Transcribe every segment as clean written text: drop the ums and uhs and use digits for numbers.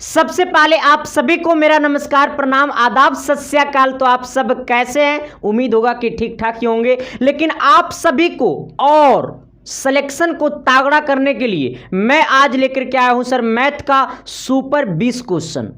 सबसे पहले आप सभी को मेरा नमस्कार, प्रणाम, आदाब, सत श्री अकाल। तो आप सब कैसे हैं? उम्मीद होगा कि ठीक ठाक ही होंगे। लेकिन आप सभी को और सिलेक्शन को तगड़ा करने के लिए मैं आज लेकर के आया हूं सर मैथ का सुपर 20 क्वेश्चन,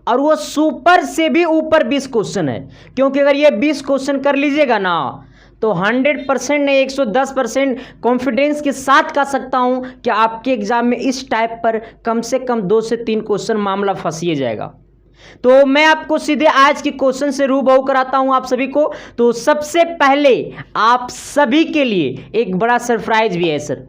और वो सुपर से भी ऊपर 20 क्वेश्चन है। क्योंकि अगर ये 20 क्वेश्चन कर लीजिएगा ना तो 100% नहीं 110% कॉन्फिडेंस के साथ कह सकता हूं कि आपके एग्जाम में इस टाइप पर कम से कम 2 से 3 क्वेश्चन मामला फंसिए जाएगा। तो मैं आपको सीधे आज के क्वेश्चन से रूबरू कराता हूं आप सभी को। तो सबसे पहले आप सभी के लिए एक बड़ा सरप्राइज भी है सर।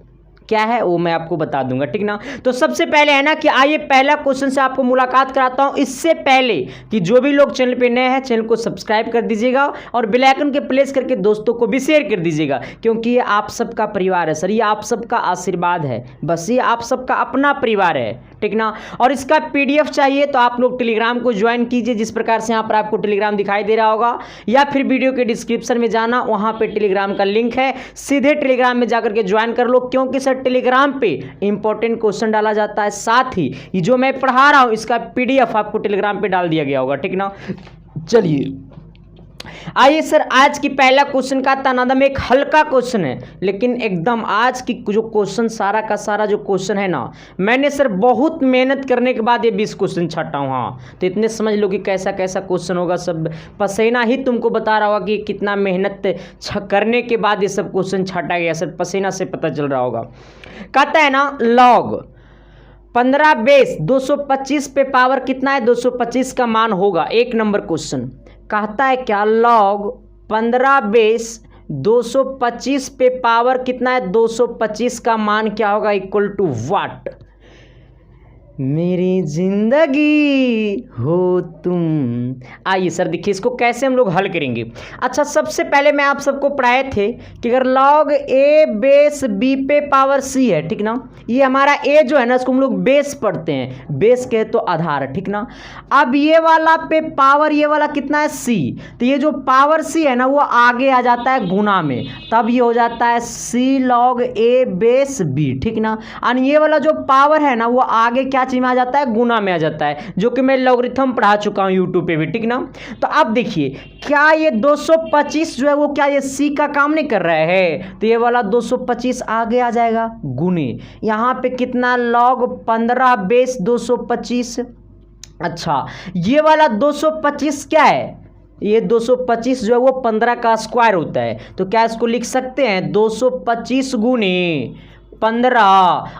क्या है वो मैं आपको बता दूंगा, ठीक ना। तो सबसे पहले है ना कि आइए पहला क्वेश्चन से आपको मुलाकात कराता हूं। इससे पहले कि जो भी लोग चैनल पे नए हैं चैनल को सब्सक्राइब कर दीजिएगा और बेल आइकन के प्रेस करके दोस्तों को भी शेयर कर दीजिएगा, क्योंकि ये आप सबका परिवार है सर, ये आप सबका आशीर्वाद है, बस ये आप सबका अपना परिवार है, ठीक ना। और इसका पीडीएफ चाहिए तो आप लोग टेलीग्राम को ज्वाइन कीजिए, जिस प्रकार से यहाँ पर आपको टेलीग्राम दिखाई दे रहा होगा, या फिर वीडियो के डिस्क्रिप्शन में जाना, वहाँ पे टेलीग्राम का लिंक है, सीधे टेलीग्राम में जाकर के ज्वाइन कर लो। क्योंकि सर टेलीग्राम पे इंपॉर्टेंट क्वेश्चन डाला जाता है, साथ ही ये जो मैं पढ़ा रहा हूँ इसका पीडीएफ आपको टेलीग्राम पे डाल दिया गया होगा, ठीक ना। चलिए आइए सर, आज की पहला क्वेश्चन का तनादम एक हल्का क्वेश्चन है, लेकिन एकदम आज की जो क्वेश्चन सारा का सारा जो क्वेश्चन है ना, मैंने सर बहुत मेहनत करने के बाद ये 20 क्वेश्चन छाटा हूँ। हाँ, तो इतने समझ लो कि कैसा कैसा क्वेश्चन होगा, सब पसीना ही तुमको बता रहा होगा कि कितना मेहनत करने के बाद ये सब क्वेश्चन छाटा गया सर, पसीना से पता चल रहा होगा। कहता है ना लॉग 15 बेस 225 पे पावर कितना है, 225 का मान होगा। एक नंबर क्वेश्चन कहता है क्या लॉग 15 बेस 225 पे पावर कितना है, 225 का मान क्या होगा, इक्वल टू व्हाट। मेरी जिंदगी हो तुम। आइए सर देखिए इसको कैसे हम लोग हल करेंगे। अच्छा, सबसे पहले मैं आप सबको पढ़ाए थे कि अगर लॉग ए बेस बी पे पावर सी है, ठीक ना, ये हमारा ए जो है ना इसको हम लोग बेस पढ़ते हैं, बेस कहे तो आधार, ठीक ना। अब ये वाला पे पावर ये वाला कितना है सी, तो ये जो पावर सी है ना वो आगे आ जाता है गुना में, तब ये हो जाता है सी लॉग ए बेस बी, ठीक ना। और ये वाला जो पावर है ना वो आगे क्या चीज में आ जाता है, गुना में आ जाता है, जो कि मैं लॉगरिथम पढ़ा चुका हूं यूट्यूब पे भी, ठीक ना। तो अब देखिए क्या ये 225 जो है वो क्या ये सी का काम नहीं कर रहा है, तो ये वाला 225 आगे आ जाएगा गुने, यहां पे कितना लॉग 15 बेस 225। अच्छा, ये वाला 225 क्या है, ये 225 जो है वो 15 का स्क्वायर होता है, तो क्या इसको लिख सकते हैं 225 गुने 15,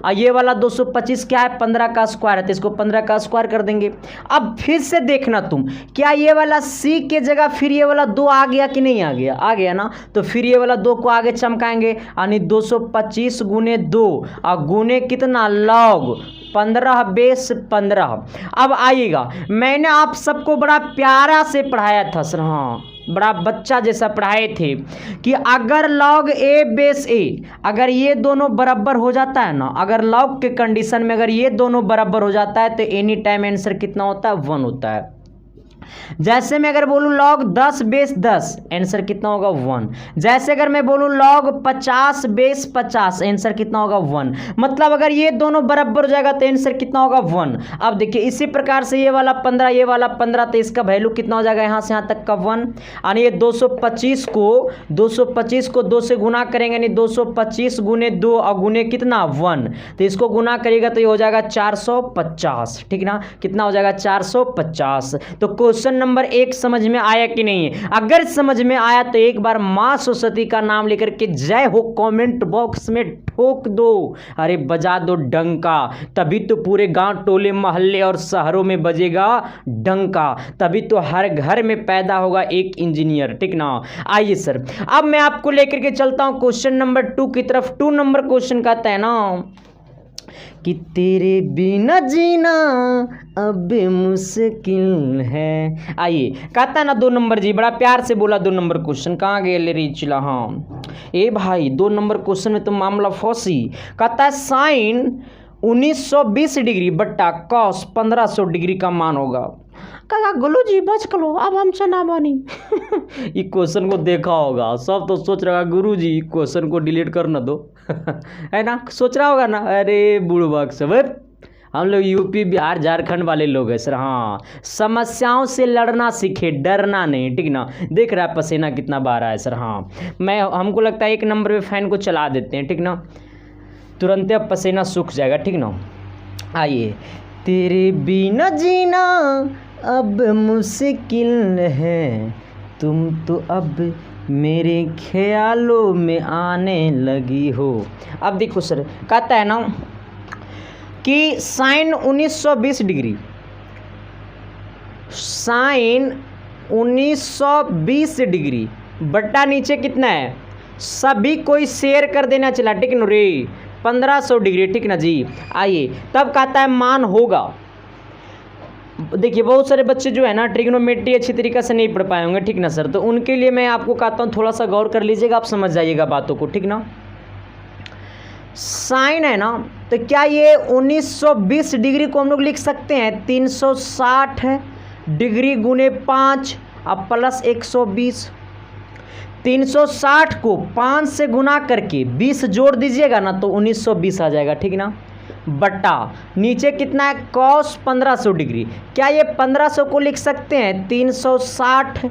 और ये वाला 225 क्या है 15 का स्क्वायर है, तो इसको 15 का स्क्वायर कर देंगे। अब फिर से देखना तुम, क्या ये वाला सी के जगह फिर ये वाला 2 आ गया कि नहीं आ गया, आ गया ना, तो फिर ये वाला 2 को आगे चमकाएंगे, यानी 225 गुने 2 और गुने कितना लॉग 15 बेस 15। अब आइएगा, मैंने आप सबको बड़ा प्यारा से पढ़ाया था सर, हाँ बड़ा बच्चा जैसा पढ़ाए थे कि अगर लॉग ए बेस ए, अगर ये दोनों बराबर हो जाता है ना, अगर लॉग के कंडीशन में अगर ये दोनों बराबर हो जाता है तो एनी टाइम आंसर कितना होता है 1 होता है। जैसे मैं अगर बोलूं लॉग 10 बेस 10, आंसर कितना होगा 1। जैसे अगर मैं बोलूं लॉग 50 बेस 50, आंसर कितना होगा 1। मतलब अगर ये दोनों बराबर हो जाएगा तो आंसर कितना होगा 1। अब देखिए इसी प्रकार से ये वाला 15 ये वाला 15, तो इसका वैल्यू कितना हो जाएगा यहाँ से यहाँ तक का 1। यानी ये 225 को 2 से गुना करेंगे, यानी 225 गुने 2 और गुने कितना 1, तो इसको गुना करेगा तो ये हो जाएगा 450, ठीक ना। कितना हो जाएगा 450। तो क्वेश्चन नंबर 1 समझ में आया कि नहीं है? अगर समझ में आया तो एक बार मां सरस्वती का नाम लेकर के जय हो कमेंट बॉक्स में ठोक दो, अरे बजा दो डंका, तभी तो पूरे गांव टोले मोहल्ले और शहरों में बजेगा डंका, तभी तो हर घर में पैदा होगा एक इंजीनियर, ठीक ना। आइए सर, अब मैं आपको लेकर के चलता हूं क्वेश्चन नंबर 2 की तरफ। 2 नंबर क्वेश्चन कहता है ना कि तेरे बिना जीना अब मुश्किल है। आइए कहता है ना 2 नंबर जी, बड़ा प्यार से बोला 2 नंबर क्वेश्चन, कहाँ गए ले रही चिला। हाँ ए भाई 2 नंबर क्वेश्चन में तो मामला फौसी। कहता है साइन 1920 डिग्री बट्टा कॉस 1500 डिग्री का मान होगा। कहा गोलू जी बच कलो, अब हमसे ना बनी। ये क्वेश्चन को देखा होगा सब तो सोच रहा गुरु जी क्वेश्चन को डिलीट कर ना दो। है ना, सोच रहा होगा ना, अरे बुड़बक सब हम लोग यूपी बिहार झारखंड वाले लोग हैं सर। हाँ, समस्याओं से लड़ना सीखे, डरना नहीं, ठीक ना। देख रहा है पसीना कितना बह रहा है सर। हाँ, हमको लगता है 1 नंबर पे फैन को चला देते हैं, ठीक ना, तुरंत अब पसीना सूख जाएगा, ठीक ना। आइए। तेरे बिना जीना अब मुश्किल है, तुम तो अब मेरे ख्यालों में आने लगी हो। अब देखो सर, कहता है ना कि साइन 1920 डिग्री, साइन 1920 डिग्री बट्टा नीचे कितना है, सभी कोई शेयर कर देना चला, ठीक ना रे, 1500 डिग्री, ठीक ना जी। आइए, तब कहता है मान होगा। देखिए बहुत सारे बच्चे जो है ना ट्रिग्नोमेट्री अच्छी तरीके से नहीं पढ़ पाए होंगे, ठीक ना सर, तो उनके लिए मैं आपको कहता हूँ थोड़ा सा गौर कर लीजिएगा, आप समझ जाइएगा बातों को, ठीक ना। साइन है ना, तो क्या ये 1920 डिग्री को हम लोग लिख सकते हैं 360 डिग्री गुने 5 अब प्लस 120। 360 को 5 से गुना करके 20 जोड़ दीजिएगा ना तो 1920 आ जाएगा, ठीक ना। बट्टा नीचे कितना है, कॉस 1500 डिग्री। क्या ये 1500 को लिख सकते हैं 360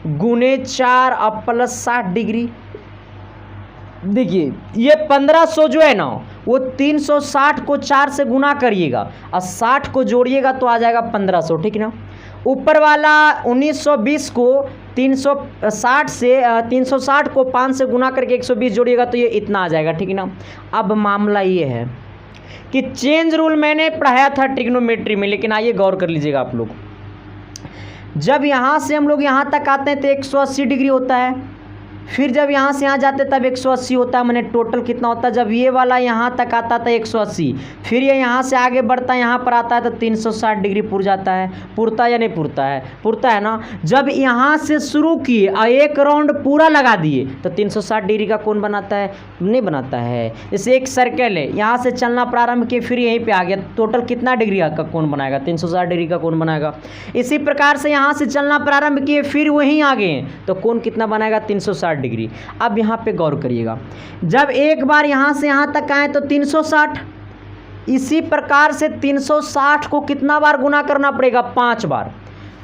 गुने 4 अब प्लस 60 डिग्री। देखिए ये 1500 जो है ना वो 360 को 4 से गुना करिएगा और 60 को जोड़िएगा तो आ जाएगा 1500, ठीक ना। ऊपर वाला 1920 को 360 को 5 से गुना करके 120 जोड़िएगा तो ये इतना आ जाएगा, ठीक ना। अब मामला ये है कि चेंज रूल मैंने पढ़ाया था ट्रिग्नोमेट्री में, लेकिन आइए गौर कर लीजिएगा आप लोग। जब यहाँ से हम लोग यहाँ तक आते हैं तो 180 डिग्री होता है, फिर जब यहाँ से यहाँ जाते तब 180 होता है, मैंने टोटल कितना होता है, जब ये वाला यहाँ तक आता था 180, फिर ये यहाँ से आगे बढ़ता है यहाँ पर आता है तो 360 डिग्री पुर जाता है। पुरता या नहीं पुरता है, पुरता है ना। जब यहाँ से शुरू किए और एक राउंड पूरा लगा दिए तो 360 डिग्री का कोण बनाता है, नहीं बनाता है। जैसे एक सर्कल है, यहाँ से चलना प्रारंभ किए फिर यहीं पर आ गया, टोटल कितना डिग्री का कोण बनाएगा, 360 डिग्री का कोण बनाएगा। इसी प्रकार से यहाँ से चलना प्रारंभ किए फिर वहीं आ गए तो कोण कितना बनाएगा, 360 डिग्री। अब यहाँ पे गौर करिएगा, जब एक बार यहाँ से यहाँ तक आए तो 360, इसी प्रकार से 360 को कितना बार गुना करना पड़ेगा, 5 बार।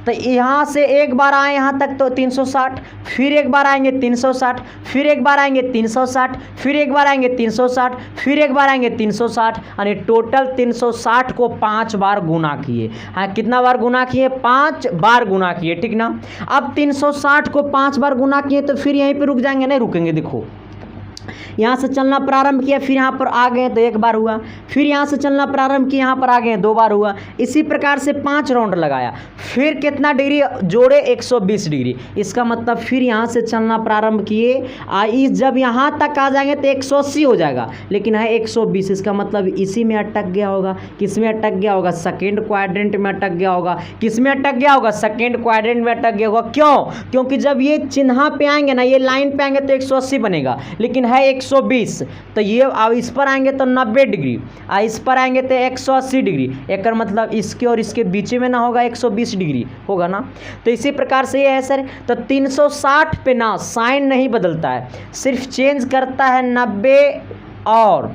तो यहाँ से एक बार आए यहाँ तक तो 360, फिर एक बार आएंगे 360, फिर एक बार आएंगे 360, फिर एक बार आएंगे 360, फिर एक बार आएंगे 360, यानी टोटल 360 को 5 बार गुना किए। हाँ, कितना बार गुना किए, 5 बार गुना किए, ठीक ना। अब 360 को 5 बार गुना किए तो फिर यहीं पे रुक जाएंगे, नहीं रुकेंगे। देखो यहाँ से चलना प्रारंभ किया फिर यहाँ पर आ गए तो 1 बार हुआ, फिर यहाँ से चलना प्रारंभ किया यहाँ पर आ गए 2 बार हुआ। इसी प्रकार से 5 राउंड लगाया, फिर कितना डिग्री जोड़े, 120 डिग्री। इसका मतलब फिर यहाँ से चलना प्रारंभ किए इस जब यहाँ तक आ जाएंगे तो 180 हो जाएगा, लेकिन है 120। इसका मतलब इसी में अटक गया होगा। किस में अटक गया होगा, सेकेंड क्वाड्रेंट में अटक गया होगा। किस में अटक गया होगा, सेकेंड क्वाड्रेंट में अटक गया होगा। क्यों, क्योंकि जब ये चिन्ह पे आएंगे ना, ये लाइन पे आएंगे तो 180 बनेगा, लेकिन है 120। तो ये अब इस पर आएंगे तो 90 डिग्री, इस पर आएंगे तो 180 डिग्री। एक मतलब इसके और इसके बीच में ना होगा 120 डिग्री होगा ना। तो इसी प्रकार से ये है सर। तो 360 पे ना साइन नहीं बदलता है, सिर्फ चेंज करता है 90 और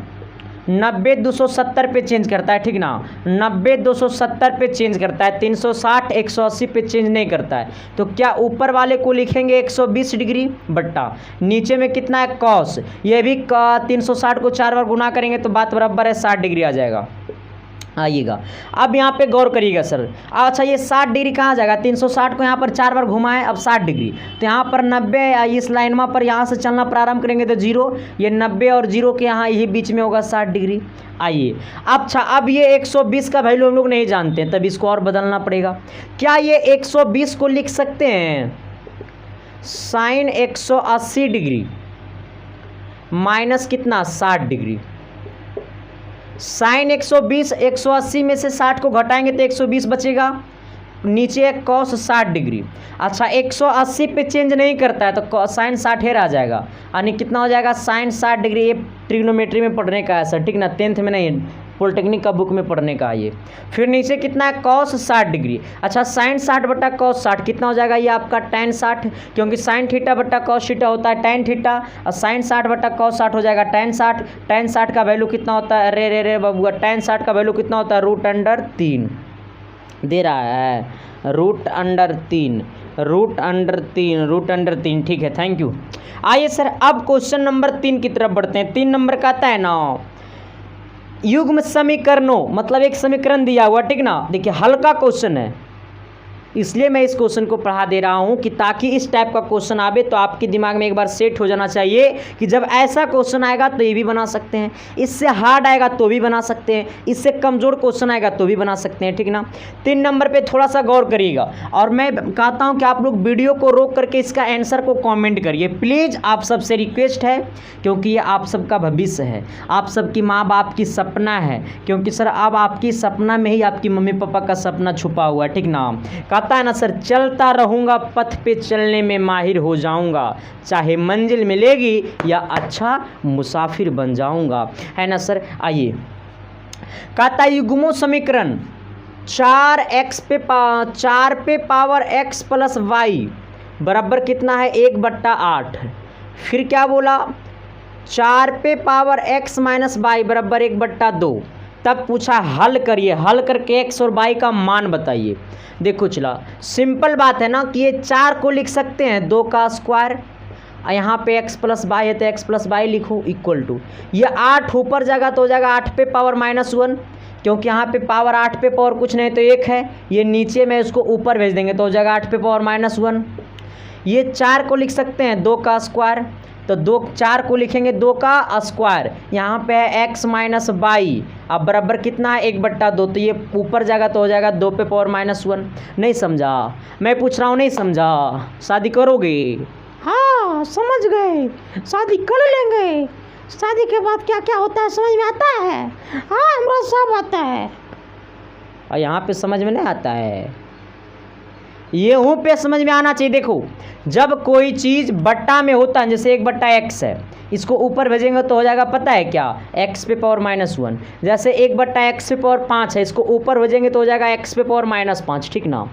90 270 पे चेंज करता है, ठीक ना। 90 270 पे चेंज करता है, 360 180 पे चेंज नहीं करता है। तो क्या ऊपर वाले को लिखेंगे 120 डिग्री बट्टा नीचे में कितना है, कॉस। ये भी 360 को 4 बार गुना करेंगे तो बात बराबर है 60 डिग्री आ जाएगा। आइएगा अब यहाँ पे गौर करिएगा सर। अच्छा ये 60 डिग्री कहाँ जाएगा, 360 को यहाँ पर 4 बार घुमाएं, अब 60 डिग्री। तो यहाँ पर 90 इस लाइन पर यहाँ से चलना प्रारंभ करेंगे तो 0, ये 90 और 0 के यहाँ यही बीच में होगा 60 डिग्री। आइए अच्छा, अब ये 120 का वैल्यू हम लोग नहीं जानते हैं, तब इसको और बदलना पड़ेगा। क्या ये 120 को लिख सकते हैं साइन 180 डिग्री माइनस कितना, 60 डिग्री। साइन 120, 180 में से 60 को घटाएंगे तो 120 बचेगा, नीचे कॉस 60 डिग्री। अच्छा 180 पे चेंज नहीं करता है तो साइन 60 आ जाएगा, यानी कितना हो जाएगा साइन 60 डिग्री। ये ट्रिग्नोमेट्री में पढ़ने का है सर, ठीक ना, 10th में नहीं, पॉलिटेक्निक का बुक में पढ़ने का है ये। फिर नीचे कितना है कॉस 60 डिग्री। अच्छा साइन 60 बटा कॉस 60 कितना हो जाएगा ये आपका tan 60, क्योंकि साइन थीटा बटा कॉस थीटा होता है tan थीटा, और साइन 60 बटा कॉस 60 हो जाएगा tan 60। tan 60 का वैल्यू कितना होता है, अरे रे रे बबुआ, tan 60 का वैल्यू कितना होता है √3 दे रहा है, √3 ठीक है, थैंक यू। आइए सर अब क्वेश्चन नंबर 3 की तरफ बढ़ते हैं। 3 नंबर का आता है ना युग्म समीकरणों, मतलब एक समीकरण दिया हुआ, ठीक ना। देखिए हल्का क्वेश्चन है, इसलिए मैं इस क्वेश्चन को पढ़ा दे रहा हूं कि ताकि इस टाइप का क्वेश्चन आवे तो आपके दिमाग में एक बार सेट हो जाना चाहिए कि जब ऐसा क्वेश्चन आएगा तो ये भी बना सकते हैं, इससे हार्ड आएगा तो भी बना सकते हैं, इससे कमज़ोर क्वेश्चन आएगा तो भी बना सकते हैं, ठीक ना। 3 नंबर पे थोड़ा सा गौर करिएगा, और मैं कहता हूं कि आप लोग वीडियो को रोक करके इसका आंसर को कॉमेंट करिए प्लीज़, आप सबसे रिक्वेस्ट है, क्योंकि ये आप सबका भविष्य है, आप सबकी माँ बाप की सपना है, क्योंकि सर अब आपकी सपना में ही आपकी मम्मी पापा का सपना छुपा हुआ है, ठीक ना। कहता है ना सर, चलता रहूँगा पथ पे चलने में माहिर हो जाऊँगा, चाहे मंजिल मिलेगी या अच्छा मुसाफिर बन जाऊँगा, है ना सर। आइए कहता है युग्मों समीकरण 4 पे पावर x प्लस y बराबर कितना है 1/8। फिर क्या बोला 4 पे पावर x माइनस y बराबर 1/2। तब पूछा हल करिए, हल करके x और y का मान बताइए। देखो चला सिंपल बात है ना कि ये 4 को लिख सकते हैं 2 का स्क्वायर, यहाँ पे x प्लस वाई है तो x प्लस वाई लिखो इक्वल टू, ये 8 ऊपर जाएगा तो हो जाएगा 8 पे पावर -1, क्योंकि यहाँ पे पावर 8 पे पावर कुछ नहीं तो 1 है, ये नीचे में इसको ऊपर भेज देंगे तो हो जाएगा 8 पे पावर -1। ये 4 को लिख सकते हैं 2 का स्क्वायर, तो 4 को लिखेंगे 2 का स्क्वायर, यहाँ पे है x माइनस वाई, अब बराबर कितना है 1/2, तो ये ऊपर जाएगा तो हो जाएगा 2 पे पावर -1। नहीं समझा, मैं पूछ रहा हूँ नहीं समझा, शादी करोगे? हाँ समझ गए, शादी कर लेंगे, शादी के बाद क्या क्या होता है समझ में आता है? हाँ हमरा सब आता है, और यहाँ पे समझ में नहीं आता है, ये हूँ पे समझ में आना चाहिए। देखो जब कोई चीज़ बट्टा में होता है, जैसे 1/x है, इसको ऊपर भेजेंगे तो हो जाएगा पता है क्या x पे पावर -1, जैसे 1/x पे पावर 5 है, इसको ऊपर भेजेंगे तो हो जाएगा x पे पावर -5, ठीक ना।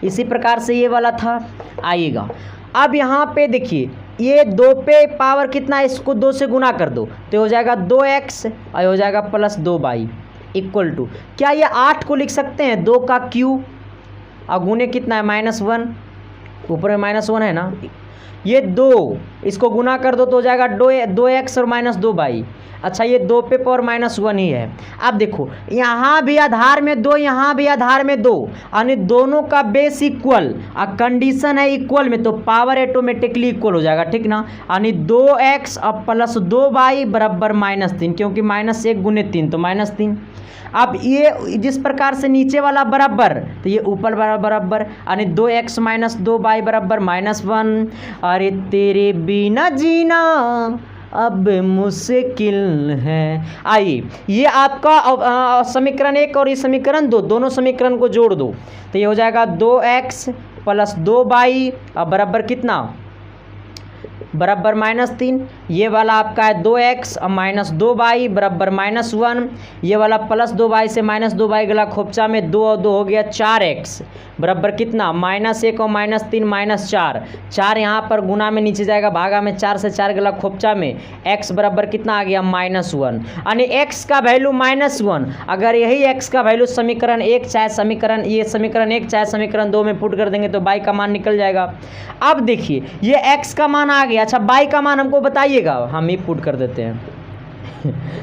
इसी प्रकार से ये वाला था आइएगा। अब यहाँ पे देखिए ये 2 पे पावर कितना है, इसको 2 से गुना कर दो तो हो जाएगा 2x और हो जाएगा प्लस 2y इक्वल टू, क्या ये 8 को लिख सकते हैं 2 का क्यूब, और गुने कितना है -1, ऊपर में -1 है ना, ये 2 इसको गुना कर दो तो हो जाएगा 2x और -2y। अच्छा ये 2 पे पावर -1 ही है। अब देखो यहाँ भी आधार में 2, यहाँ भी आधार में 2, यानी दोनों का बेस इक्वल, और कंडीशन है इक्वल में तो पावर ऑटोमेटिकली इक्वल हो जाएगा, ठीक ना। यानी 2x और प्लस 2y बराबर -3, क्योंकि -1 गुने 3 तो -3। अब ये जिस प्रकार से नीचे वाला बराबर तो ये ऊपर बराबर, यानी 2x माइनस 2y बराबर -1। अरे तेरे बिना जीना अब मुश्किल है। आइए ये आपका समीकरण 1 और ये समीकरण 2, दोनों समीकरण को जोड़ दो तो ये हो जाएगा 2x प्लस 2y अब बराबर कितना बराबर -3। ये वाला आपका है 2x और -2y बराबर -1। ये वाला प्लस 2y से -2y गला खोपचा में 2 और 2 हो गया 4x बराबर कितना -1 और -3 -4। 4 यहाँ पर गुना में नीचे जाएगा, भागा में 4 से 4 गला खोपचा में x बराबर कितना आ गया -1, यानी x का वैल्यू -1। अगर यही x का वैल्यू समीकरण 1 चाहे समीकरण 1 चाहे समीकरण 2 में पुट कर देंगे तो y का मान निकल जाएगा। अब देखिए ये x का मान आ गया, अच्छा y का मान हमको बताइएगा, हम ही पुट कर देते हैं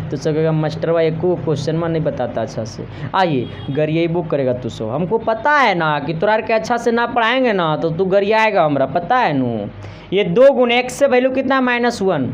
तो सकेगा मास्टर भाई को क्वेश्चन में नहीं बताता अच्छा से। आइए घर यही बुक करेगा तू सो, हमको पता है ना कि तोरा के अच्छा से ना पढ़ाएंगे ना तो तू घर आएगा, हमरा पता है नू। ये 2 गुने x से वैल्यू कितना -1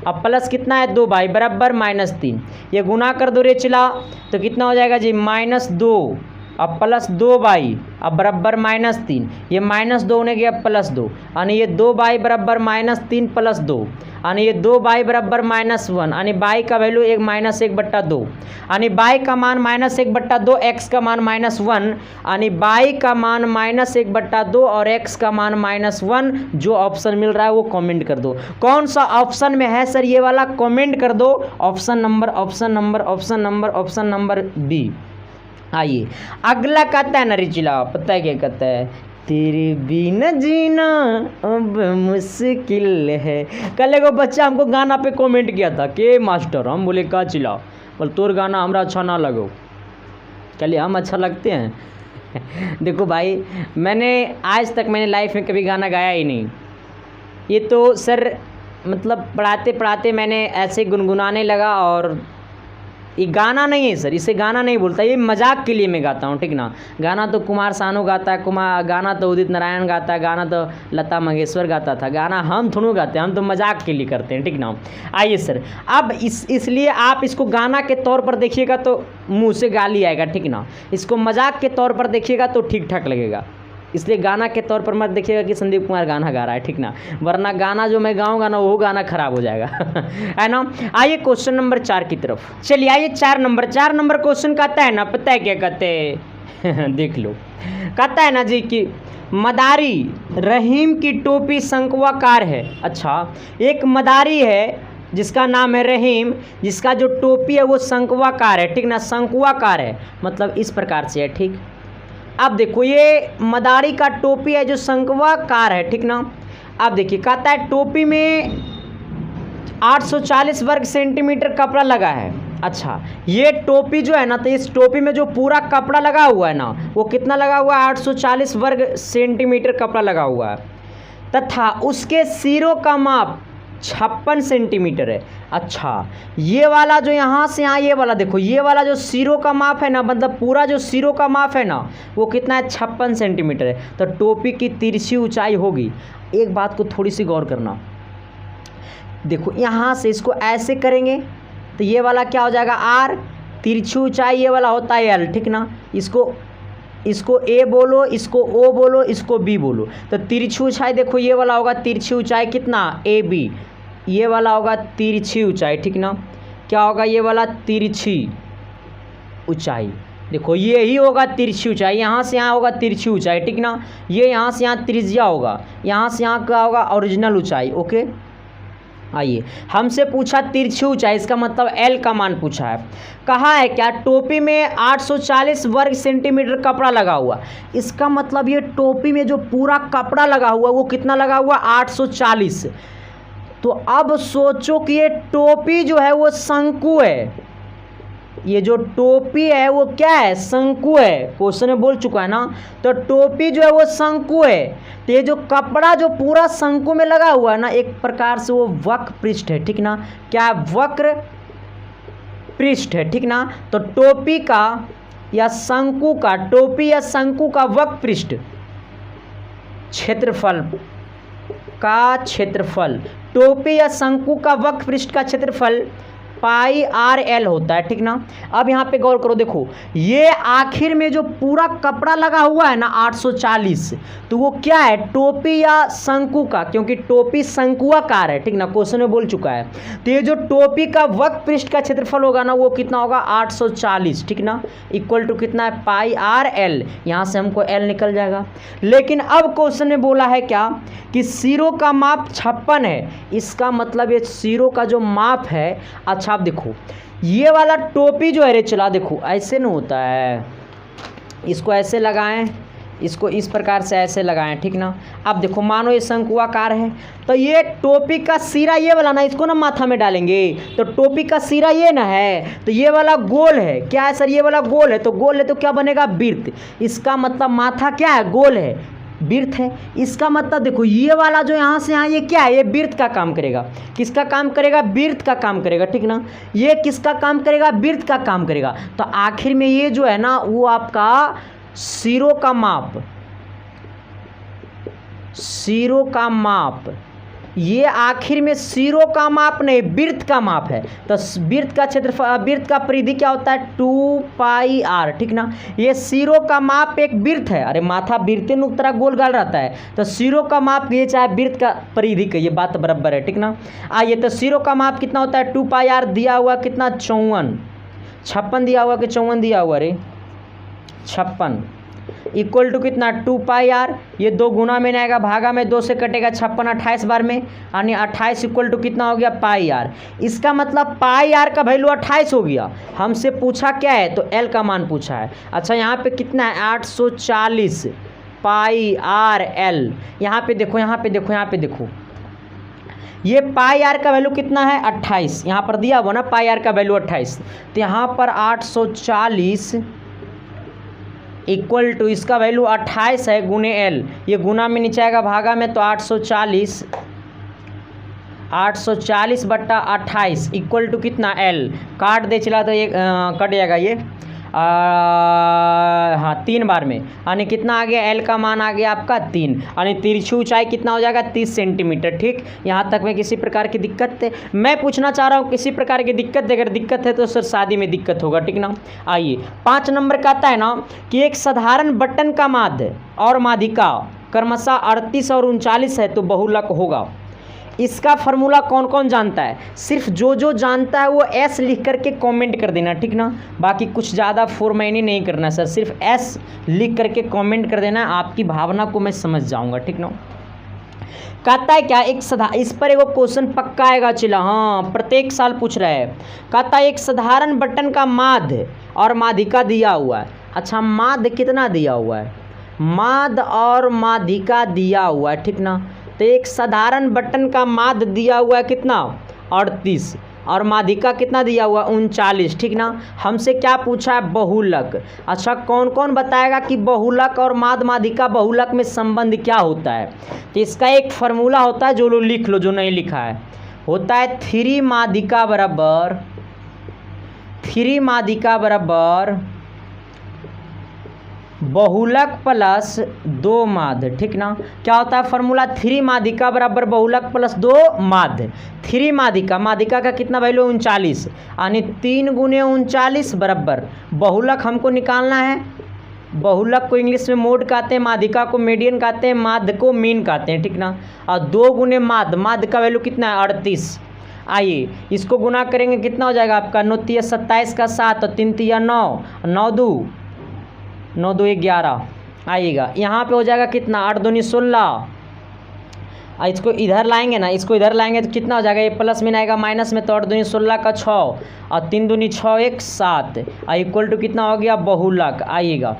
अब प्लस कितना है 2y बराबर -3, ये गुना कर दो रे चिला तो कितना हो जाएगा जी -2 अब +2y, अब बराबर -3, ये -2 होने गया +2, यानी ये 2y बराबर -3 + 2, यानी ये 2y बराबर -1, यानी y का वैल्यू -1/2, यानी y का मान -1/2, x का मान -1, यानी y का मान -1/2 और x का मान -1। जो ऑप्शन मिल रहा है वो कमेंट कर दो, कौन सा ऑप्शन में है सर ये वाला, कमेंट कर दो। Option number B. आइए अगला कहता है नरीचिला, पता है क्या कहता है, तेरे बिना जीना अब मुश्किल है। कल एगो बच्चा हमको गाना पे कमेंट किया था कि मास्टर, हम बोले का चिल्ला, बोल तोर गाना हमरा अच्छा ना लगो। चलिए हम अच्छा लगते हैं देखो भाई, मैंने आज तक लाइफ में कभी गाना गाया ही नहीं। ये तो सर मतलब पढ़ाते पढ़ाते मैंने ऐसे गुनगुनाने लगा, और ये गाना नहीं है सर, इसे गाना नहीं बोलता, ये मजाक के लिए मैं गाता हूँ, ठीक ना। गाना तो कुमार सानू गाता है, गाना तो उदित नारायण गाता है, गाना तो लता मंगेशकर गाता था, गाना हम थोड़ा गाते हैं, हम तो मजाक के लिए करते हैं, ठीक ना। आइए सर, अब इसलिए आप इसको गाना के तौर पर देखिएगा तो मुँह से गाली आएगा, ठीक ना। इसको मजाक के तौर पर देखिएगा तो ठीक ठाक लगेगा, इसलिए गाना के तौर पर मत देखिएगा कि संदीप कुमार गाना गा रहा है, ठीक ना, वरना गाना जो मैं गाऊंगा ना वो गाना खराब हो जाएगा है ना। आइए क्वेश्चन नंबर 4 की तरफ चलिए। आइए 4 नंबर क्वेश्चन कहता है ना, पता है क्या कहते हैं देख लो, कहता है ना जी कि मदारी रहीम की टोपी शंकुआकार है। अच्छा, एक मदारी है जिसका नाम है रहीम, जिसका जो टोपी है वो शंकुआकार है, ठीक ना, शंकुआकार है, मतलब इस प्रकार से है, ठीक। अब देखो ये मदारी का टोपी है जो शंकुआकार है, ठीक ना। अब देखिए कहता है टोपी में 840 वर्ग सेंटीमीटर कपड़ा लगा है। अच्छा, ये टोपी जो है ना, तो इस टोपी में जो पूरा कपड़ा लगा हुआ है ना, वो कितना लगा हुआ है, 840 वर्ग सेंटीमीटर कपड़ा लगा हुआ है, तथा उसके सिरों का माप 56 सेंटीमीटर है। अच्छा, ये वाला जो यहाँ से यहाँ ये वाला देखो, ये वाला जो सिरों का माप है ना, मतलब पूरा जो सिरों का माप है ना वो कितना है, 56 सेंटीमीटर है। तो टोपी की तिरछी ऊंचाई होगी, एक बात को थोड़ी सी गौर करना, देखो यहाँ से इसको ऐसे करेंगे तो ये वाला क्या हो जाएगा R, तिरछी ऊंचाई ये वाला होता है L, ठीक ना। इसको A बोलो, इसको O बोलो, इसको B बोलो। तो तिरछी ऊंचाई देखो ये वाला होगा तिरछी ऊंचाई कितना AB, ये वाला होगा तिरछी ऊंचाई, ठीक ना। क्या होगा ये वाला तिरछी ऊंचाई, देखो ये ही होगा तिरछी ऊंचाई, यहाँ से यहाँ होगा तिरछी ऊंचाई, ठीक ना। ये यहाँ से यहाँ त्रिज्या होगा, यहाँ से यहाँ क्या होगा ओरिजिनल ऊंचाई, ओके। आइए हमसे पूछा तिरछी ऊंचाई, इसका मतलब L का मान पूछा है। कहा है क्या, टोपी में 840 वर्ग सेंटीमीटर कपड़ा लगा हुआ, इसका मतलब ये टोपी में जो पूरा कपड़ा लगा हुआ वो कितना लगा हुआ, 840। तो अब सोचो कि ये टोपी जो है वो शंकु है, ये जो टोपी है वो क्या है, शंकु है, क्वेश्चन में बोल चुका है ना। तो टोपी जो है वो शंकु है, तो ये जो कपड़ा जो पूरा शंकु में लगा हुआ है ना, एक प्रकार से वो वक्र पृष्ठ है, ठीक ना। क्या वक्र पृष्ठ है, ठीक ना। तो टोपी का या शंकु का, टोपी या शंकु का वक्र पृष्ठ क्षेत्रफल टोपी या शंकु का वक्र पृष्ठ का क्षेत्रफल πRL होता है, ठीक ना। अब यहाँ पे गौर करो, देखो ये आखिर में जो पूरा कपड़ा लगा हुआ है ना 840, तो वो क्या है, टोपी या शंकु का, क्योंकि टोपी शंकुआकार है, ठीक ना, क्वेश्चन में बोल चुका है। तो ये जो टोपी का वक्र पृष्ठ का क्षेत्रफल होगा ना वो कितना होगा, 840, ठीक ना, इक्वल टू कितना है, πRL। यहाँ से हमको L निकल जाएगा। लेकिन अब क्वेश्चन में बोला है क्या कि सिरों का माप 56 है, इसका मतलब ये सिरों का जो माप है। अच्छा आप देखो ये वाला टोपी जो है रे, चला देखो ऐसे नहीं होता है, इसको ऐसे लगाएं, इसको इस प्रकार से ऐसे लगाएं, ठीक ना। अब देखो मानो ये शंकुआकार है, तो ये टोपी का सिरा ये वाला ना, इसको ना माथा में डालेंगे, तो टोपी का सिरा ये ना है, तो ये वाला गोल है, क्या है सर, ये वाला गोल है, तो गोल है तो क्या बनेगा, वृत्त। इसका मतलब माथा क्या है, गोल है, वृत्त है। इसका मतलब देखो ये वाला जो यहाँ से यहाँ ये क्या है, ये वृत्त का काम करेगा, किसका काम करेगा, वृत्त का काम करेगा, ठीक ना। ये किसका काम करेगा, वृत्त का काम करेगा। तो आखिर में ये जो है ना वो आपका सिरों का माप ये आखिर में सिरों का माप नहीं, वृत्त का माप है। तो वृत्त का क्षेत्रफल, वृत्त का परिधि क्या होता है 2πr, ठीक ना। ये सिरों का माप एक वृत्त है, अरे माथा वृत्ते नुक तरह गोल गाल रहता है, तो सिरों का माप ये चाहे वृत्त का परिधि का, ये बात बराबर है, ठीक ना। आइए, तो सिरों का माप कितना होता है 2πr, दिया हुआ कितना 56 दिया हुआ कि 54 दिया हुआ, रे 56 इक्वल टू कितना 2πr, ये 2 गुना में नहीं आएगा, भागा में 2 से कटेगा, 56 28 बार में, यानी 28 इक्वल टू कितना हो गया πr। इसका मतलब πr का वैल्यू 28 हो गया। हमसे पूछा क्या है, तो l का मान पूछा है। अच्छा, यहाँ पे कितना है 840 πr/l। यहाँ पे देखो, यहाँ पे देखो, यहाँ पे देखो, ये πr का वैल्यू कितना है 28, यहाँ पर दिया हुआ ना πr का वैल्यू 28, तो यहाँ पर 840 इक्वल टू इसका वैल्यू 28 है गुने l, ये गुना में नीचे आएगा, भागा में, तो 840 बट्टा 28 इक्वल टू कितना l, काट दे चला तो ये कट जाएगा ये, हाँ 3 बार में, यानी कितना आ गया l का मान आ गया आपका 3, यानी तिरछी ऊंचाई कितना हो जाएगा 30 सेंटीमीटर। ठीक, यहाँ तक में किसी प्रकार की दिक्कत है, मैं पूछना चाह रहा हूँ किसी प्रकार की दिक्कत, अगर दिक्कत है तो सर शादी में दिक्कत होगा, ठीक ना। आइए 5 नंबर का आता है ना कि एक साधारण बटन का माध्य और माध्यिका क्रमशः 38 और 39 है तो बहुलक होगा। इसका फॉर्मूला कौन कौन जानता है, सिर्फ जो जानता है वो एस लिख करके कमेंट कर देना, ठीक ना। बाकी कुछ ज़्यादा फोरमैनी नहीं करना सर, सिर्फ एस लिख करके कमेंट कर देना, आपकी भावना को मैं समझ जाऊंगा, ठीक ना। कहता है क्या, एक इस पर एक क्वेश्चन पक्का आएगा, चला हाँ प्रत्येक साल पूछ रहा है। कहता है एक साधारण बटन का माध्य और माध्यिका दिया हुआ है। अच्छा, माध्य कितना दिया हुआ है, माध्य और माध्यिका दिया हुआ है, ठीक ना। तो एक साधारण बटन का माध्य दिया हुआ है कितना 38 और माध्यिका कितना दिया हुआ 39, ठीक ना। हमसे क्या पूछा है बहुलक। अच्छा, कौन कौन बताएगा कि बहुलक और माध्य माध्यिका बहुलक में संबंध क्या होता है, तो इसका एक फार्मूला होता है, जो लोग लिख लो, जो नहीं लिखा है, होता है 3 माध्यिका बराबर बहुलक प्लस 2 माध्य, ठीक ना। क्या होता है फार्मूला, 3 माध्यिका बराबर बहुलक प्लस 2 माध्य। 3 माध्यिका का कितना वैल्यू 39, यानी 3 गुने 39 बराबर बहुलक हमको निकालना है। बहुलक को इंग्लिश में मोड कहते हैं, माध्यिका को मीडियन कहते हैं, माध्य को मीन कहते हैं, ठीक ना। और 2 गुने माध्य का वैल्यू कितना है 38। आइए इसको गुना करेंगे, कितना हो जाएगा आपका 9 3 27 का 7 और 3 3 9 9 2 11 आइएगा। यहाँ पे हो जाएगा कितना 8 2 16। इसको इधर लाएंगे ना, इसको इधर लाएंगे तो कितना हो जाएगा, ये प्लस में आएगा माइनस में, तो 8 2 16 का 6 और 3 2 6 1 7 और इक्वल टू कितना हो गया बहुलक। आइएगा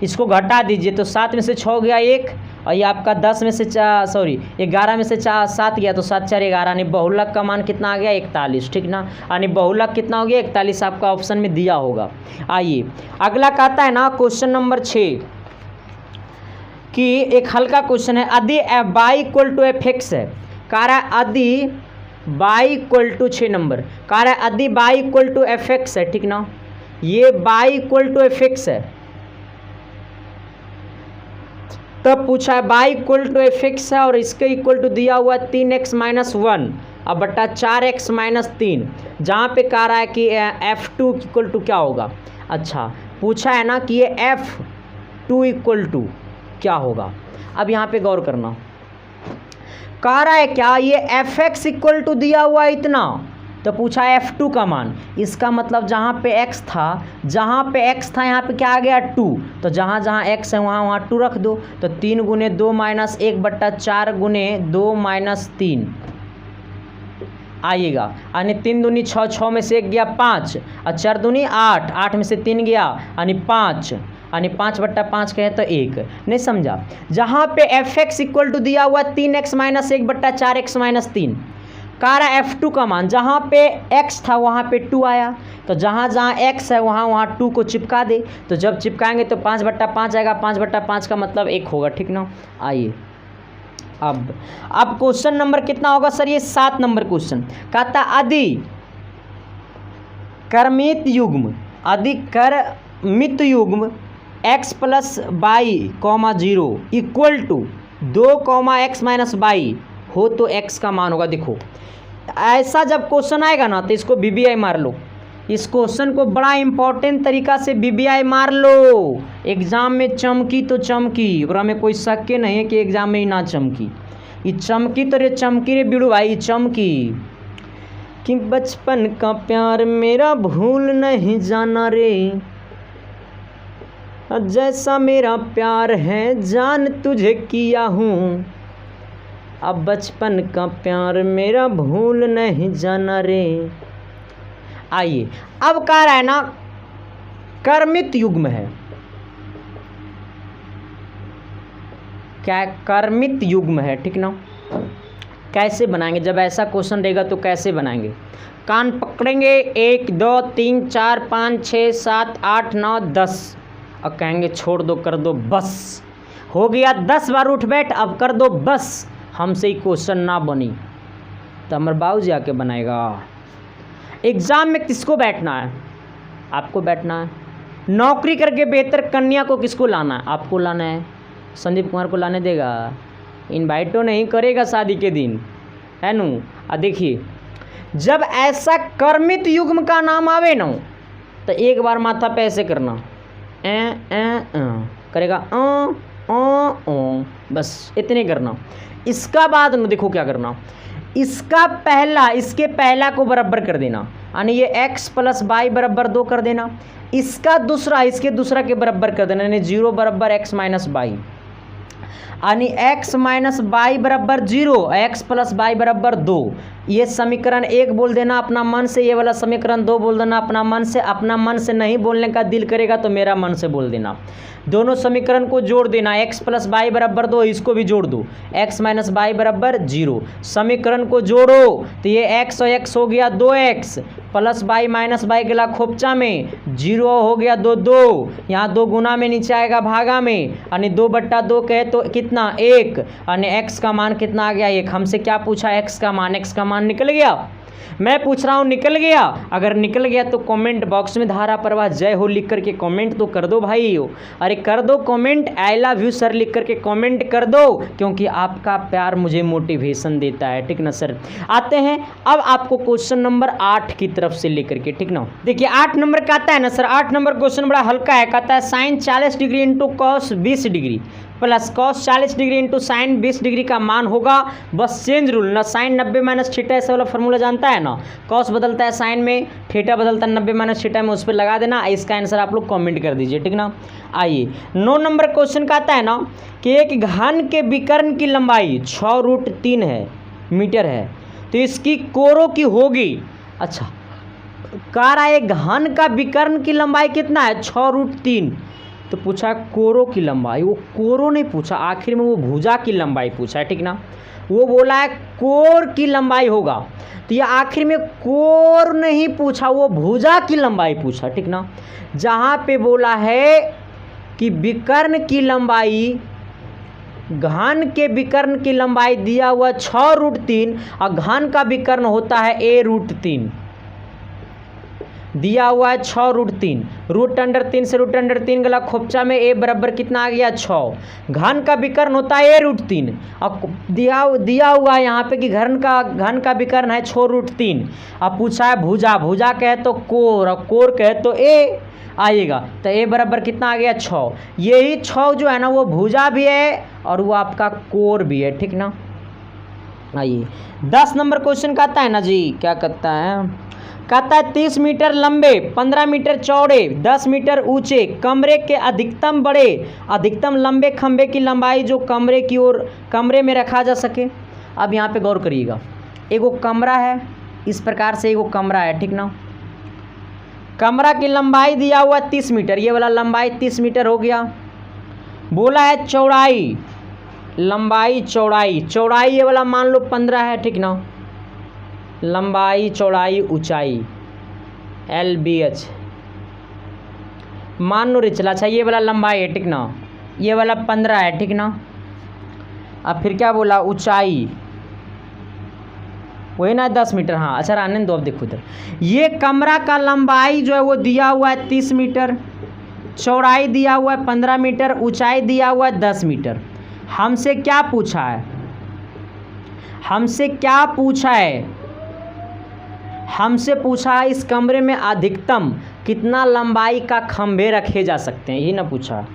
इसको घटा दीजिए, तो 7 में से 6 गया 1 और ये आपका 10 में से 11 में से 7 गया, तो 7 4 11, यानी बहुलक का मान कितना आ गया 41, ठीक ना। यानी बहुलक कितना हो गया 41, आपका ऑप्शन में दिया होगा। आइए अगला कहता है ना क्वेश्चन नंबर 6 कि एक हल्का क्वेश्चन है, यदि y equal to f x है, कह रहा है यदि बाई इक्वल टू 6 नंबर, कह रहा है यदि y equal to f x है, ठीक ना। ये y equal to f x है, तब पूछा है y equal to f x है और इसके इक्वल टू दिया हुआ 3x - 1 अब बट्टा 4x - 3, जहाँ पे कह रहा है कि f2 इक्वल टू क्या होगा। अच्छा, पूछा है ना कि ये f2 इक्वल टू क्या होगा। अब यहाँ पे गौर करना, कह रहा है क्या ये fx इक्वल टू दिया हुआ है इतना, तो पूछा f2 का मान। इसका मतलब जहाँ पे x था, यहाँ पे क्या आ गया 2, तो जहाँ जहाँ x है वहाँ 2 रख दो, तो 3 गुने 2 - 1 बट्टा 4 गुने 2 - 3 आइएगा, यानी 3 दूनी 6, 6 में से 1 गया 5 और 4 दूनी 8, 8 में से 3 गया यानी 5, यानी 5 बट्टा 5 कहे तो 1। नहीं समझा, जहाँ पे fx इक्वल टू दिया हुआ 3x - 1 बट्टा 4x - 3, कह रहा है f2 का मान, जहाँ पे x था वहाँ पे 2 आया, तो जहाँ जहाँ x है वहाँ 2 को चिपका दे, तो जब चिपकाएंगे तो 5 बट्टा 5 आएगा, 5 बट्टा 5 का मतलब 1 होगा, ठीक ना। आइए अब क्वेश्चन नंबर कितना होगा सर, ये 7 नंबर क्वेश्चन। कहता यदि क्रमित युग्म x + y, 0 equal to 2, x - y हो तो x का मान होगा। देखो ऐसा जब क्वेश्चन आएगा ना तो इसको BBI मार लो, इस क्वेश्चन को बड़ा इंपॉर्टेंट तरीका से BBI मार लो। एग्जाम में चमकी तो चमकी, और हमें कोई शक के नहीं है कि एग्जाम में ही ना चमकी। ये चमकी तो रे चमकी रे बिड़ू भाई चमकी, कि बचपन का प्यार मेरा भूल नहीं जाना रे, जैसा मेरा प्यार है जान तुझे किया हूँ, अब बचपन का प्यार मेरा भूल नहीं जाना रे। आइए अब कह रहा है ना कर्मित युग्म है, क्या कर्मित युग्म है, ठीक ना। कैसे बनाएंगे जब ऐसा क्वेश्चन रहेगा तो कैसे बनाएंगे? कान पकड़ेंगे 1 2 3 4 5 6 7 8 9 10 और कहेंगे छोड़ दो कर दो बस, हो गया 10 बार उठ बैठ अब कर दो बस, हमसे ही क्वेश्चन ना बनी तो अमर बाबू जी आके बनाएगा। एग्जाम में किसको बैठना है? आपको बैठना है। नौकरी करके बेहतर कन्या को किसको लाना है? आपको लाना है। संदीप कुमार को लाने देगा? इनवाइट तो नहीं करेगा शादी के दिन, है नू। देखिए जब ऐसा कर्मित युग्म का नाम आवे ना तो एक बार माथा पे ऐसे करना, करेगा बस इतने करना। इसका बाद न देखो क्या करना, इसका पहला इसके पहला को बराबर कर देना, यानी ये x + y बराबर 2 कर देना। इसका दूसरा इसके दूसरा के बराबर कर देना, यानी 0 बराबर x - y, यानी x - y बराबर 0, x + y बराबर 2। ये समीकरण 1 बोल देना अपना मन से, ये वाला समीकरण 2 बोल देना अपना मन से। अपना मन से नहीं बोलने का दिल करेगा तो मेरा मन से बोल देना। दोनों समीकरण को जोड़ देना, x + y बराबर 2, इसको भी जोड़ दो, x - y बराबर 0। समीकरण को जोड़ो तो ये x और x हो गया 2x + y - y गला खोपचा में 0 हो गया 2 2, यहाँ 2 गुना में नीचे आएगा भागा में, यानी 2/2 कहे तो कितना 1, यानी x का मान कितना आ गया 1। हमसे क्या पूछा? x का मान, x का मान निकल गया। मैं पूछ रहा हूँ निकल गया? अगर निकल गया तो कमेंट बॉक्स में धारा प्रवाह जय हो लिख करके कमेंट तो कर दो भाई। अरे कर दो comment, I love you sir लिख करके कमेंट कर दो, क्योंकि आपका प्यार मुझे मोटिवेशन देता है, ठीक ना सर। आते हैं अब आपको क्वेश्चन नंबर 8 की तरफ से लेकर के, ठीक ना। देखिए 8 नंबर का आता है ना सर, 8 नंबर क्वेश्चन बड़ा हल्का है। कहता है sine 40 degree into cos 20 degree plus cos 40 degree into sine 20 degree का मान होगा। बस चेंज रूल ना, साइन 90 - थीटा ऐसा वाला फॉर्मूला जानता है ना, कॉस बदलता है साइन में, थीटा बदलता है 90 - थीटा में, उस पर लगा देना। इसका आंसर आप लोग कमेंट कर दीजिए, ठीक ना। आइए 9 नंबर क्वेश्चन का आता है ना कि एक घन के विकर्ण की लंबाई 6√3 है मीटर है, तो इसकी कोरों की होगी। अच्छा कह रहा है घन का विकर्ण की लंबाई कितना है? 6√3। तो पूछा कोरों की लंबाई, वो कोरों नहीं पूछा, आखिर में वो भुजा की लंबाई पूछा है, ठीक ना। वो बोला है कोर की लंबाई होगा, तो ये आखिर में कोर नहीं पूछा, वो भुजा की लंबाई पूछा, ठीक ना। जहाँ पे बोला है कि विकर्ण की लंबाई, घन के विकर्ण की लंबाई दिया हुआ 6√3 और घन का विकर्ण होता है a√3, दिया हुआ है 6√3, √3 से √3 गला खोपचा में a बराबर कितना आ गया 6, घन का विकर्ण होता है a√3 और दिया हुआ है यहाँ पे कि घन का विकर्ण है 6√3। अब पूछा है भुजा, भुजा कहे तो कोर और कोर कहे तो a आएगा, तो a बराबर कितना आ गया 6। यही 6 जो है ना वो भुजा भी है और वो आपका कोर भी है, ठीक ना। आइए 10 नंबर क्वेश्चन का आता है ना जी, क्या कहता है? कहता है 30 मीटर लंबे 15 मीटर चौड़े 10 मीटर ऊंचे कमरे के अधिकतम लंबे खंभे की लंबाई जो कमरे की ओर कमरे में रखा जा सके। अब यहाँ पे गौर करिएगा, एगो कमरा है, इस प्रकार से एगो कमरा है, ठीक ना। कमरा की लंबाई दिया हुआ 30 मीटर, ये वाला लंबाई 30 मीटर हो गया। बोला है चौड़ाई, लंबाई चौड़ाई ये वाला मान लो 15 है, ठीक ना। लंबाई चौड़ाई ऊंचाई LBH मान लो रे चला। अच्छा ये वाला लंबाई है, ठीक ना, ये वाला 15 है, ठीक ना। अब फिर क्या बोला? ऊंचाई वही ना 10 मीटर, हाँ। अच्छा रहने दो, अब देखो इधर, ये कमरा का लंबाई जो है वो दिया हुआ है 30 मीटर, चौड़ाई दिया हुआ है 15 मीटर, ऊंचाई दिया हुआ है 10 मीटर। हमसे क्या पूछा है? हमसे क्या पूछा है, हमसे पूछा है इस कमरे में अधिकतम कितना लंबाई का खंभे रखे जा सकते हैं, यही ना पूछा,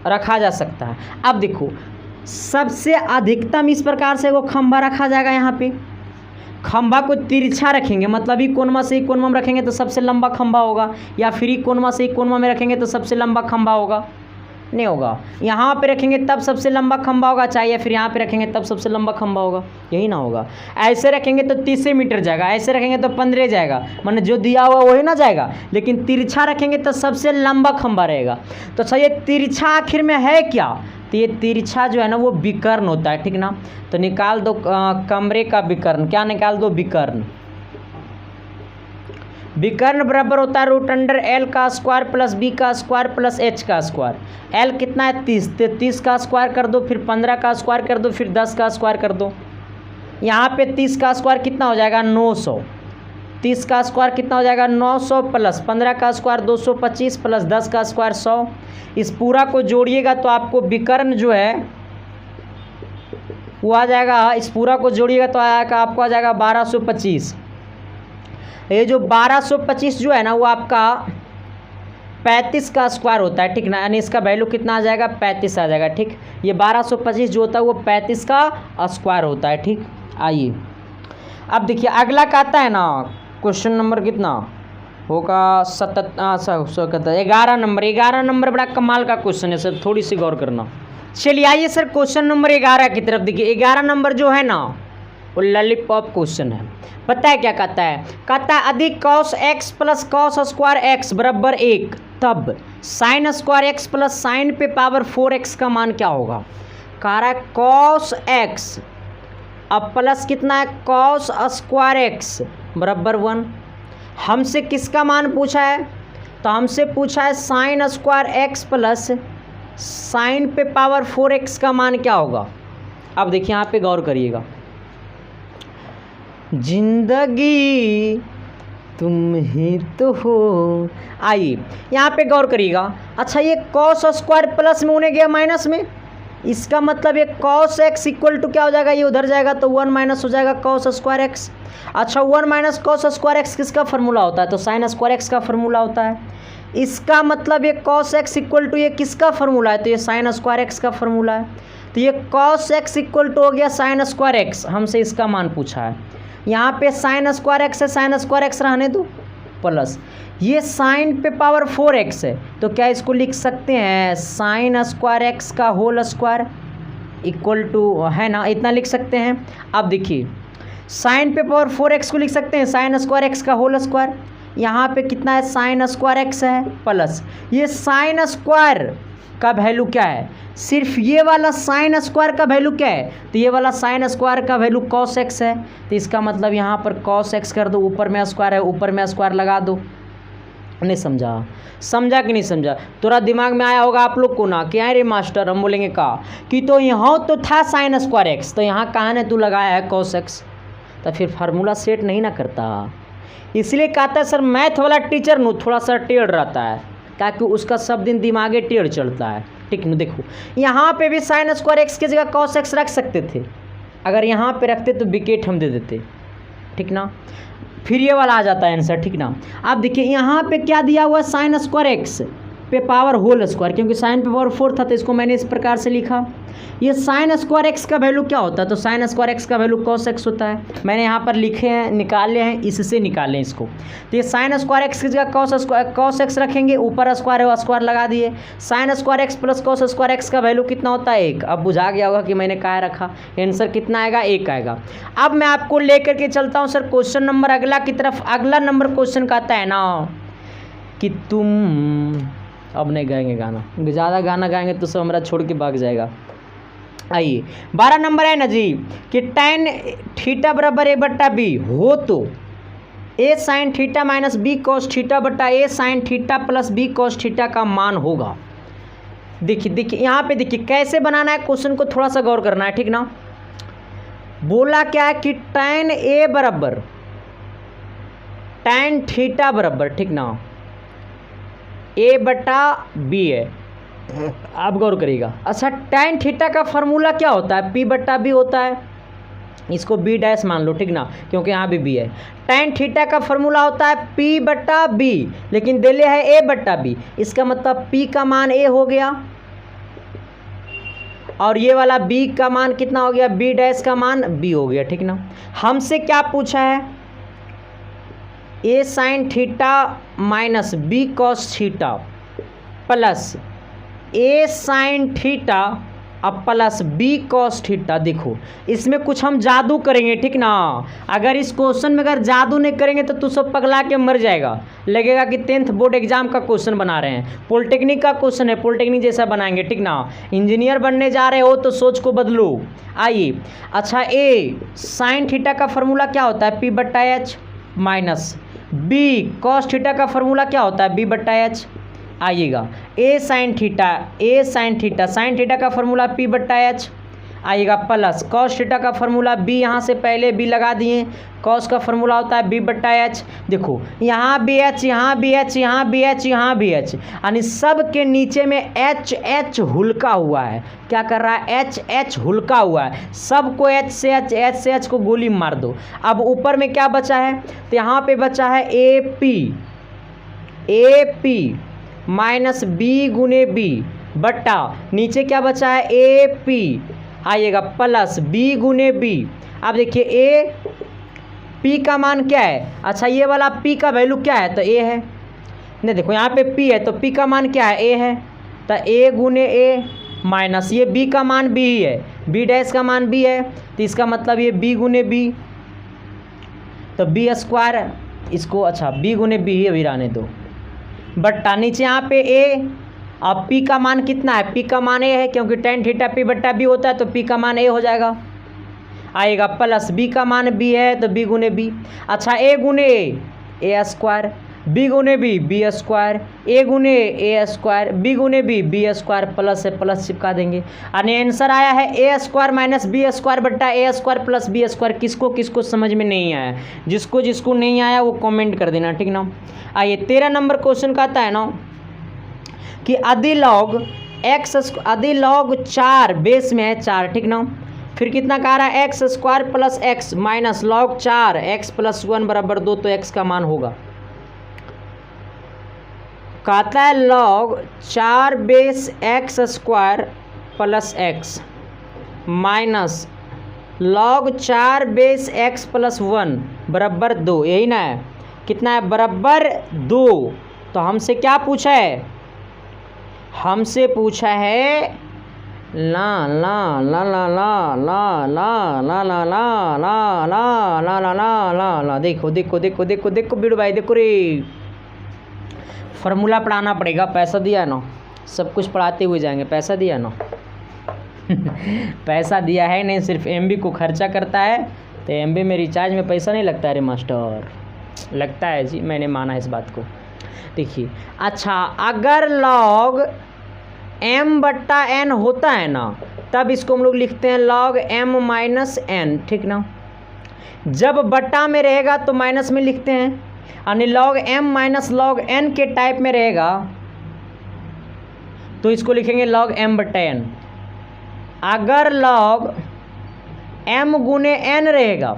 रखा जा सकता है। अब देखो सबसे अधिकतम इस प्रकार से वो खंभा रखा जाएगा। यहाँ पे खंभा को तिरछा रखेंगे, मतलब ई कोनमा से ई कोनमा में रखेंगे तो सबसे लंबा खंभा होगा, या फिर ई कोनमा से ई कोनमा में रखेंगे तो सबसे लंबा खंभा होगा, नहीं होगा। यहाँ पे रखेंगे तब सबसे लंबा खंभा होगा, चाहिए फिर यहाँ पे रखेंगे तब सबसे लंबा खंभा होगा, यही ना होगा। ऐसे रखेंगे तो 30 मीटर जाएगा, ऐसे रखेंगे तो 15 जाएगा, माने जो दिया हुआ वही ना जाएगा। लेकिन तिरछा रखेंगे तो सबसे लंबा खंभा रहेगा। तो अच्छा ये तिरछा आखिर में है क्या, तो ये तिरछा जो है ना वो विकर्ण होता है, ठीक ना। तो निकाल दो कमरे का विकर्ण, क्या निकाल दो, विकर्ण। विकर्ण बराबर होता है रूट अंडर एल का स्क्वायर प्लस बी का स्क्वायर प्लस एच का स्क्वायर। एल कितना है 30, 33 का स्क्वायर कर दो, फिर 15 का स्क्वायर कर दो, फिर 10 का स्क्वायर कर दो। यहाँ पे 30 का स्क्वायर कितना हो जाएगा 900, 30 का स्क्वायर कितना हो जाएगा 900 प्लस 15 का स्क्वायर 225 प्लस 10 का स्क्वायर 100। इस पूरा को जोड़िएगा तो आपको विकर्ण जो है वो आ जाएगा, इस पूरा को जोड़िएगा तो आएगा आपको आ जाएगा 1225। ये जो 1225 जो है ना वो आपका 35 का स्क्वायर होता है, ठीक ना, यानी इसका वैल्यू कितना आ जाएगा 35 आ जाएगा, ठीक। ये 1225 जो होता है वो 35 का स्क्वायर होता है, ठीक। आइए अब देखिए अगला कहता है ना क्वेश्चन नंबर कितना होगा 11 नंबर। 11 नंबर बड़ा कमाल का क्वेश्चन है सर, थोड़ी सी गौर करना। चलिए आइए सर क्वेश्चन नंबर 11 की तरफ देखिए। 11 नंबर जो है ना वो लॉलीपॉप क्वेश्चन है। पता है क्या कहता है, कहता है अधिक cos x plus cos square x बराबर 1 तब sine square x plus sign पे पावर 4x का मान क्या होगा। कह रहा है कॉस एक्स अब प्लस कितना है कॉस स्क्वायर एक्स बराबर 1। हमसे किसका मान पूछा है, तो हमसे पूछा है sine square x plus sign पे पावर 4x का मान क्या होगा। अब देखिए यहाँ पे गौर करिएगा, जिंदगी तुम ही तो हो। आइए यहाँ पे गौर करिएगा। अच्छा ये कॉस स्क्वायर प्लस में होने गया माइनस में, इसका मतलब ये कॉस एक्स इक्वल टू क्या हो जाएगा, ये उधर जाएगा तो 1 माइनस हो जाएगा कॉस स्क्वायर एक्स। अच्छा 1 माइनस कॉस स्क्वायर एक्स किसका फॉर्मूला होता है, तो साइन स्क्वायर एक्स का फॉर्मूला होता है। इसका मतलब ये कॉस एक्स इक्वल टू ये किसका फॉर्मूला है, तो ये साइन स्क्वायर एक्स का फॉर्मूला है। तो ये कॉस एक्स इक्वल टू हो गया साइन स्क्वायर एक्स, हमसे इसका मान पूछा है। यहाँ पे साइन स्क्वायर एक्स है, साइन स्क्वायर एक्स रहने दो प्लस ये साइन पे पावर 4x है, तो क्या इसको लिख सकते हैं साइन स्क्वायर एक्स का होल स्क्वायर इक्वल टू है ना, इतना लिख सकते हैं। अब देखिए साइन पे पावर 4x को लिख सकते हैं साइन स्क्वायर एक्स का होल स्क्वायर। यहाँ पे कितना है साइन स्क्वायर एक्स है प्लस ये साइन स्क्वायर का वैल्यू क्या है, सिर्फ ये वाला साइन स्क्वायर का वैल्यू क्या है, तो ये वाला साइन स्क्वायर का वैल्यू कॉस एक्स है। तो इसका मतलब यहाँ पर कॉस एक्स कर दो, ऊपर में स्क्वायर है ऊपर में स्क्वायर लगा दो। नहीं समझा, समझा कि नहीं समझा, थोड़ा दिमाग में आया होगा आप लोग को ना कि अरे मास्टर हम बोलेंगे का कि तो यहाँ तो था साइन स्क्वायर एक्स, तो यहाँ कहाँ ने तू लगाया है कॉस एक्स, तो फिर फार्मूला सेट नहीं ना करता। इसलिए कहता है सर मैथ वाला टीचर नु थोड़ा सा टेढ़ रहता है, ताकि उसका सब दिन दिमागे टेढ़ चलता है, ठीक न। देखो यहाँ पे भी साइन स्क्वायर एक्स की जगह कॉस एक्स रख सकते थे, अगर यहाँ पे रखते तो विकेट हम दे देते, ठीक ना। फिर ये वाला आ जाता है आंसर, ठीक ना। आप देखिए यहाँ पे क्या दिया हुआ है साइन स्क्वायर एक्स पे पावर होल स्क्वायर, क्योंकि साइन पे पावर 4 था तो इसको मैंने इस प्रकार से लिखा। ये साइन स्क्वायर एक्स का वैल्यू क्या होता है, तो साइन स्क्वायर एक्स का वैल्यू कॉस एक्स होता है। मैंने यहाँ पर लिखे हैं निकाले हैं, इससे निकालें इसको। तो ये साइन स्क्वायर एक्स की जगह कॉस एक्स रखेंगे, ऊपर स्क्वायर है स्क्वायर लगा दिए। Sine square x plus cos square x का वैल्यू कितना होता है 1। अब बुझा गया होगा कि मैंने क्या रखा, आंसर कितना आएगा 1 आएगा। अब मैं आपको लेकर के चलता हूँ सर क्वेश्चन नंबर अगला की तरफ। अगला नंबर क्वेश्चन कहता है ना कि तुम, अब नहीं गाएंगे गाना, ज़्यादा गाना गाएंगे तो सब हमारा छोड़ के भाग जाएगा। आइए 12 नंबर है ना जी कि tan थीटा बराबर a/b हो तो a sin theta minus b cos theta बटा a sin theta plus b cos theta का मान होगा। देखिए यहाँ पे देखिए कैसे बनाना है क्वेश्चन को, थोड़ा सा गौर करना है, ठीक ना। बोला क्या है कि tan a बराबर tan थीटा बराबर, ठीक ना, a/b है। आप गौर करिएगा। अच्छा tan थीटा का फार्मूला क्या होता है, p/b होता है। इसको बी डैश मान लो, ठीक ना, क्योंकि यहाँ भी बी है। tan थीटा का फॉर्मूला होता है p बट्टा बी, लेकिन दिले है a बट्टा बी, इसका मतलब p का मान a हो गया और ये वाला b का मान कितना हो गया, b डैश का मान b हो गया, ठीक ना। हमसे क्या पूछा है, a sine theta minus b cos theta plus a sine theta अब प्लस b कॉस थीटा। देखो इसमें कुछ हम जादू करेंगे, ठीक ना। अगर इस क्वेश्चन में अगर जादू नहीं करेंगे तो तू सब पगला के मर जाएगा, लगेगा कि 10th बोर्ड एग्जाम का क्वेश्चन बना रहे हैं, पॉलिटेक्निक का क्वेश्चन है, पॉलिटेक्निक जैसा बनाएंगे, ठीक ना। इंजीनियर बनने जा रहे हो तो सोच को बदलो। आइए, अच्छा a साइन थीटा का फॉर्मूला क्या होता है, p बट्टा H minus b cos theta का फॉर्मूला क्या होता है, b बट्टा एच। आइएगा a sine theta sine theta का फॉर्मूला p बट्टा एच आइएगा प्लस कॉस थीटा का फॉर्मूला b, यहाँ से पहले b लगा दिए, कॉस का फॉर्मूला होता है b बट्टा एच। देखो यहाँ भी h, यहाँ भी h, यहाँ भी h, यहाँ भी h, यानी सब के नीचे में h h हुलका हुआ है। क्या कर रहा है, h h हुलका हुआ है, सबको h से h को गोली मार दो। अब ऊपर में क्या बचा है, तो यहाँ पे बचा है AP माइनस बी गुने बी बट्टा नीचे क्या बचा है ए पी आइएगा प्लस बी गुने बी। अब देखिए ए पी का मान क्या है, अच्छा ये वाला पी का वैल्यू क्या है, तो ए है। नहीं देखो यहाँ पे पी है तो पी का मान क्या है, ए है, तो ए गुने ए माइनस ये बी का मान बी ही है, बी डैश का मान बी है, तो इसका मतलब ये बी गुने बी, तो बी स्क्वायर इसको, अच्छा बी गुने बी ही अभी रहने दो बट्टा नीचे यहाँ पे ए। अब पी का मान कितना है, पी का मान ए है क्योंकि tan थीटा पी बट्टा बी होता है, तो पी का मान ए हो जाएगा आएगा प्लस बी का मान बी है तो बी गुने बी। अच्छा ए गुने ए स्क्वायर, बी गुने बी स्क्वायर, ए गुने ए स्क्वायर, बी गुने बी स्क्वायर, प्लस से प्लस चिपका देंगे यानी आंसर आया है ए स्क्वायर माइनस बी स्क्वायर बट्टा ए स्क्वायर प्लस बी स्क्वायर। किसको किसको समझ में नहीं आया, जिसको जिसको नहीं आया वो कमेंट कर देना, ठीक ना। आइए 13 नंबर क्वेश्चन कहता है ना कि अधि लॉग 4 बेस में है 4, ठीक ना। फिर कितना कह रहा है x square plus x minus log 4 x plus 1 बराबर 2, तो एक्स का मान होगा, कहता है log 4 base x square plus x minus log 4 base x plus 1 बराबर 2, यही ना है, कितना है बराबर 2। तो हमसे क्या पूछा है, हमसे पूछा है ला ला ला ला ला ला ला ला ला ला ला ला ला ला ला ला ला। देखो देखो देखो देखो देखो बीड़ू भाई देखो रे, फार्मूला पढ़ाना पड़ेगा, पैसा दिया ना, सब कुछ पढ़ाते हुए जाएंगे, पैसा दिया ना पैसा दिया है नहीं, सिर्फ एमबी को खर्चा करता है, तो एमबी में रिचार्ज में पैसा नहीं लगता है रे मास्टर, लगता है जी, मैंने माना इस बात को। देखिए अच्छा अगर लॉग m बट्टा n होता है ना, तब इसको हम लोग लिखते हैं लॉग m माइनस n, ठीक ना। जब बट्टा में रहेगा तो माइनस में लिखते हैं, यानी log m minus log n के टाइप में रहेगा तो इसको लिखेंगे लॉग m बट्टा n। अगर लॉग m गुने n रहेगा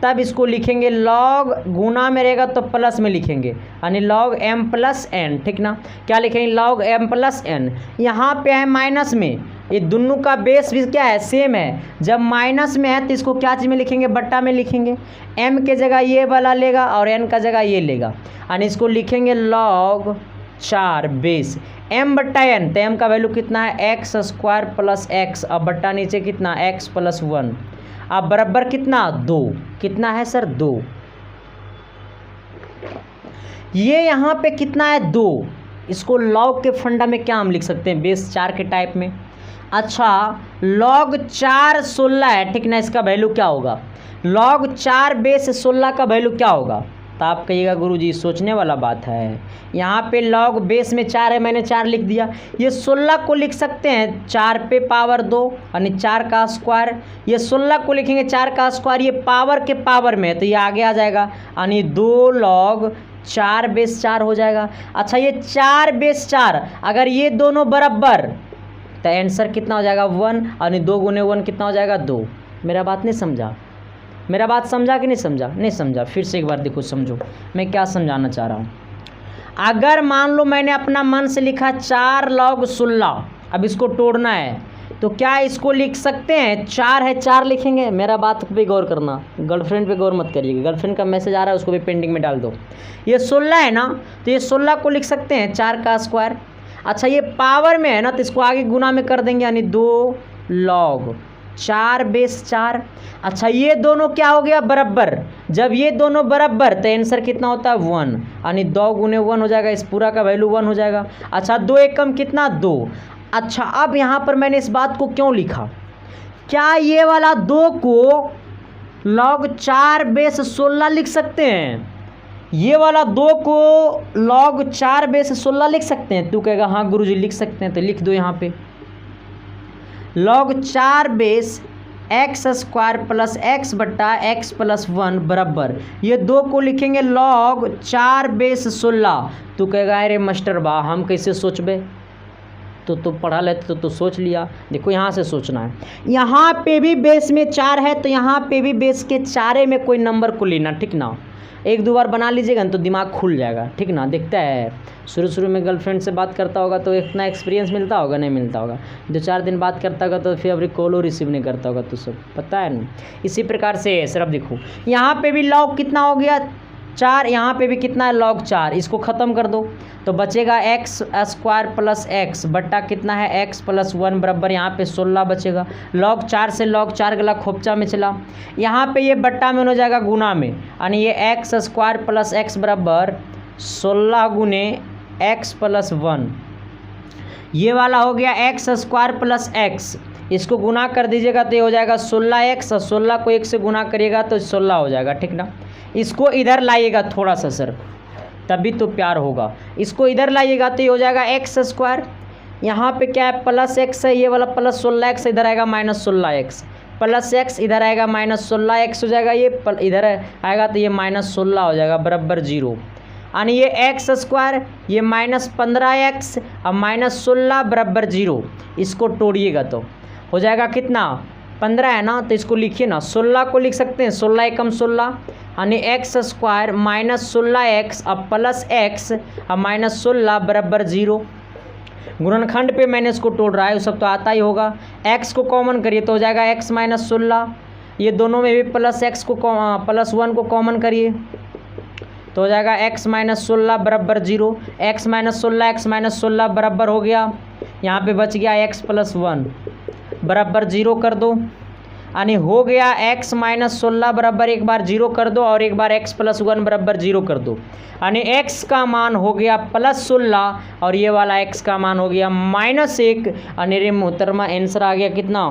तब इसको लिखेंगे लॉग गुना में रहेगा तो प्लस में लिखेंगे, यानी लॉग m प्लस n, ठीक ना। क्या लिखेंगे लॉग m प्लस n, यहाँ पे है माइनस में, ये दोनों का बेस भी क्या है सेम है, जब माइनस में है तो इसको क्या चीज़ में लिखेंगे, बट्टा में लिखेंगे, m के जगह ये वाला लेगा और n का जगह ये लेगा, यानी इसको लिखेंगे लॉग 4 बेस m बट्टा n, तो m का वैल्यू कितना है एक्स स्क्वायर प्लस एक्स, अब बट्टा नीचे कितना x प्लस 1, अब बराबर कितना 2, कितना है सर 2, ये यहाँ पे कितना है 2, इसको लॉग के फंडा में क्या हम लिख सकते हैं, बेस 4 के टाइप में। अच्छा लॉग 4 16 है, ठीक ना, इसका वैल्यू क्या होगा, लॉग 4 बेस 16 का वैल्यू क्या होगा, तो आप कहिएगा गुरुजी सोचने वाला बात है, यहाँ पे लॉग बेस में 4 है, मैंने 4 लिख दिया, ये 16 को लिख सकते हैं 4 पे पावर 2 यानी 4 का स्क्वायर, ये 16 को लिखेंगे 4 का स्क्वायर, ये पावर के पावर में है तो ये आगे आ जाएगा, यानी 2 लॉग 4 बेस 4 हो जाएगा। अच्छा ये 4 बेस 4 अगर ये दोनों बराबर तो आंसर कितना हो जाएगा 1, यानी 2 गुने 1 कितना हो जाएगा 2, मेरा बात नहीं समझा, मेरा बात समझा कि नहीं समझा? नहीं समझा, फिर से एक बार देखो, समझो मैं क्या समझाना चाह रहा हूँ। अगर मान लो मैंने अपना मन से लिखा 4 log 16, अब इसको तोड़ना है, तो क्या इसको लिख सकते हैं? 4 है 4 लिखेंगे। मेरा बात पे गौर करना, गर्लफ्रेंड पे गौर मत करिएगा। गर्लफ्रेंड का मैसेज आ रहा है, उसको भी पेंडिंग में डाल दो। ये 16 है ना, तो ये 16 को लिख सकते हैं 4 का स्क्वायर। अच्छा ये पावर में है ना, तो इसको आगे गुना में कर देंगे, यानी 2 log 4 बेस 4। अच्छा ये दोनों क्या हो गया? बराबर। जब ये दोनों बराबर तो आंसर कितना होता है? 1, यानी 2 गुने 1 हो जाएगा, इस पूरा का वैल्यू 1 हो जाएगा। अच्छा 2 एकम कितना? 2। अच्छा अब यहाँ पर मैंने इस बात को क्यों लिखा? क्या ये वाला 2 को log 4 बेस 16 लिख सकते हैं? ये वाला 2 को log 4 बेस 16 लिख सकते हैं? तू कहेगा हाँ गुरुजी लिख सकते हैं, तो लिख दो यहाँ पे log 4 base x square plus x बट्टा एक्स प्लस 1 बराबर, ये 2 को लिखेंगे log 4 बेस 16। तू कहेगा अरे मास्टर बा हम कैसे सोचबे? तो पढ़ा लेते तो सोच लिया। देखो यहाँ से सोचना है, यहाँ पे भी बेस में 4 है, तो यहाँ पे भी बेस के 4 में कोई नंबर को लेना, ठीक ना। 1-2 बार बना लीजिएगा ना तो दिमाग खुल जाएगा, ठीक ना। देखता है शुरू में गर्लफ्रेंड से बात करता होगा तो इतना एक्सपीरियंस मिलता होगा? नहीं मिलता होगा। 2-4 दिन बात करता होगा तो फिर अभी कॉल रिसीव नहीं करता होगा, तो सब पता है ना। इसी प्रकार से सर अब देखो यहाँ पे भी log कितना हो गया? 4। यहाँ पे भी कितना है? log 4। इसको ख़त्म कर दो तो बचेगा एक्स स्क्वायर प्लस एक्स बट्टा कितना है? एक्स प्लस 1 बराबर, यहाँ पे 16 बचेगा। log 4 से log 4 गला खोपचा में चला, यहाँ पे ये बट्टा में हो जाएगा गुना में, यानी ये एक्स स्क्वायर प्लस एक्स बराबर 16 गुने एक्स प्लस 1। ये वाला हो गया एक्स स्क्वायर प्लस एक्स, इसको गुना कर दीजिएगा तो ये हो जाएगा 16x, और 16 को 1 से गुना करिएगा तो 16 हो जाएगा, ठीक ना। इसको इधर लाइएगा थोड़ा सा सर, तभी तो प्यार होगा। इसको इधर लाइएगा तो ये हो जाएगा एक्स स्क्वायर, यहाँ पे क्या है? प्लस एक्स है, ये वाला प्लस 16x इधर आएगा माइनस 16x, प्लस एक्स इधर आएगा माइनस 16x हो जाएगा, ये इधर आएगा तो ये माइनस 16 हो जाएगा बराबर 0, यानी ये एक्स स्क्वायर, ये माइनस 15x और माइनस 16 बराबर 0। इसको तोड़िएगा तो हो जाएगा कितना? 15 है ना, तो इसको लिखिए ना, 16 को लिख सकते हैं 16 एकम 16, यानी एक्स स्क्वायर माइनस 16x और प्लस एक्स और माइनस 16 बराबर 0। गुणनखंड पे मैंने इसको तोड़ रहा है, वो सब तो आता ही होगा। x को कॉमन करिए तो हो जाएगा x माइनस 16, ये दोनों में भी प्लस एक्स को प्लस 1 को कॉमन करिए तो हो जाएगा x माइनस 16 बराबर 0। x माइनस 16 बराबर हो गया, यहाँ पे बच गया x प्लस 1 बराबर 0 कर दो, यानी हो गया x माइनस 16 बराबर एक बार 0 कर दो और एक बार x प्लस 1 बराबर 0 कर दो, यानी x का मान हो गया प्लस 16 और ये वाला x का मान हो गया माइनस 1। यानी रे मोहतरमा आंसर आ गया कितना?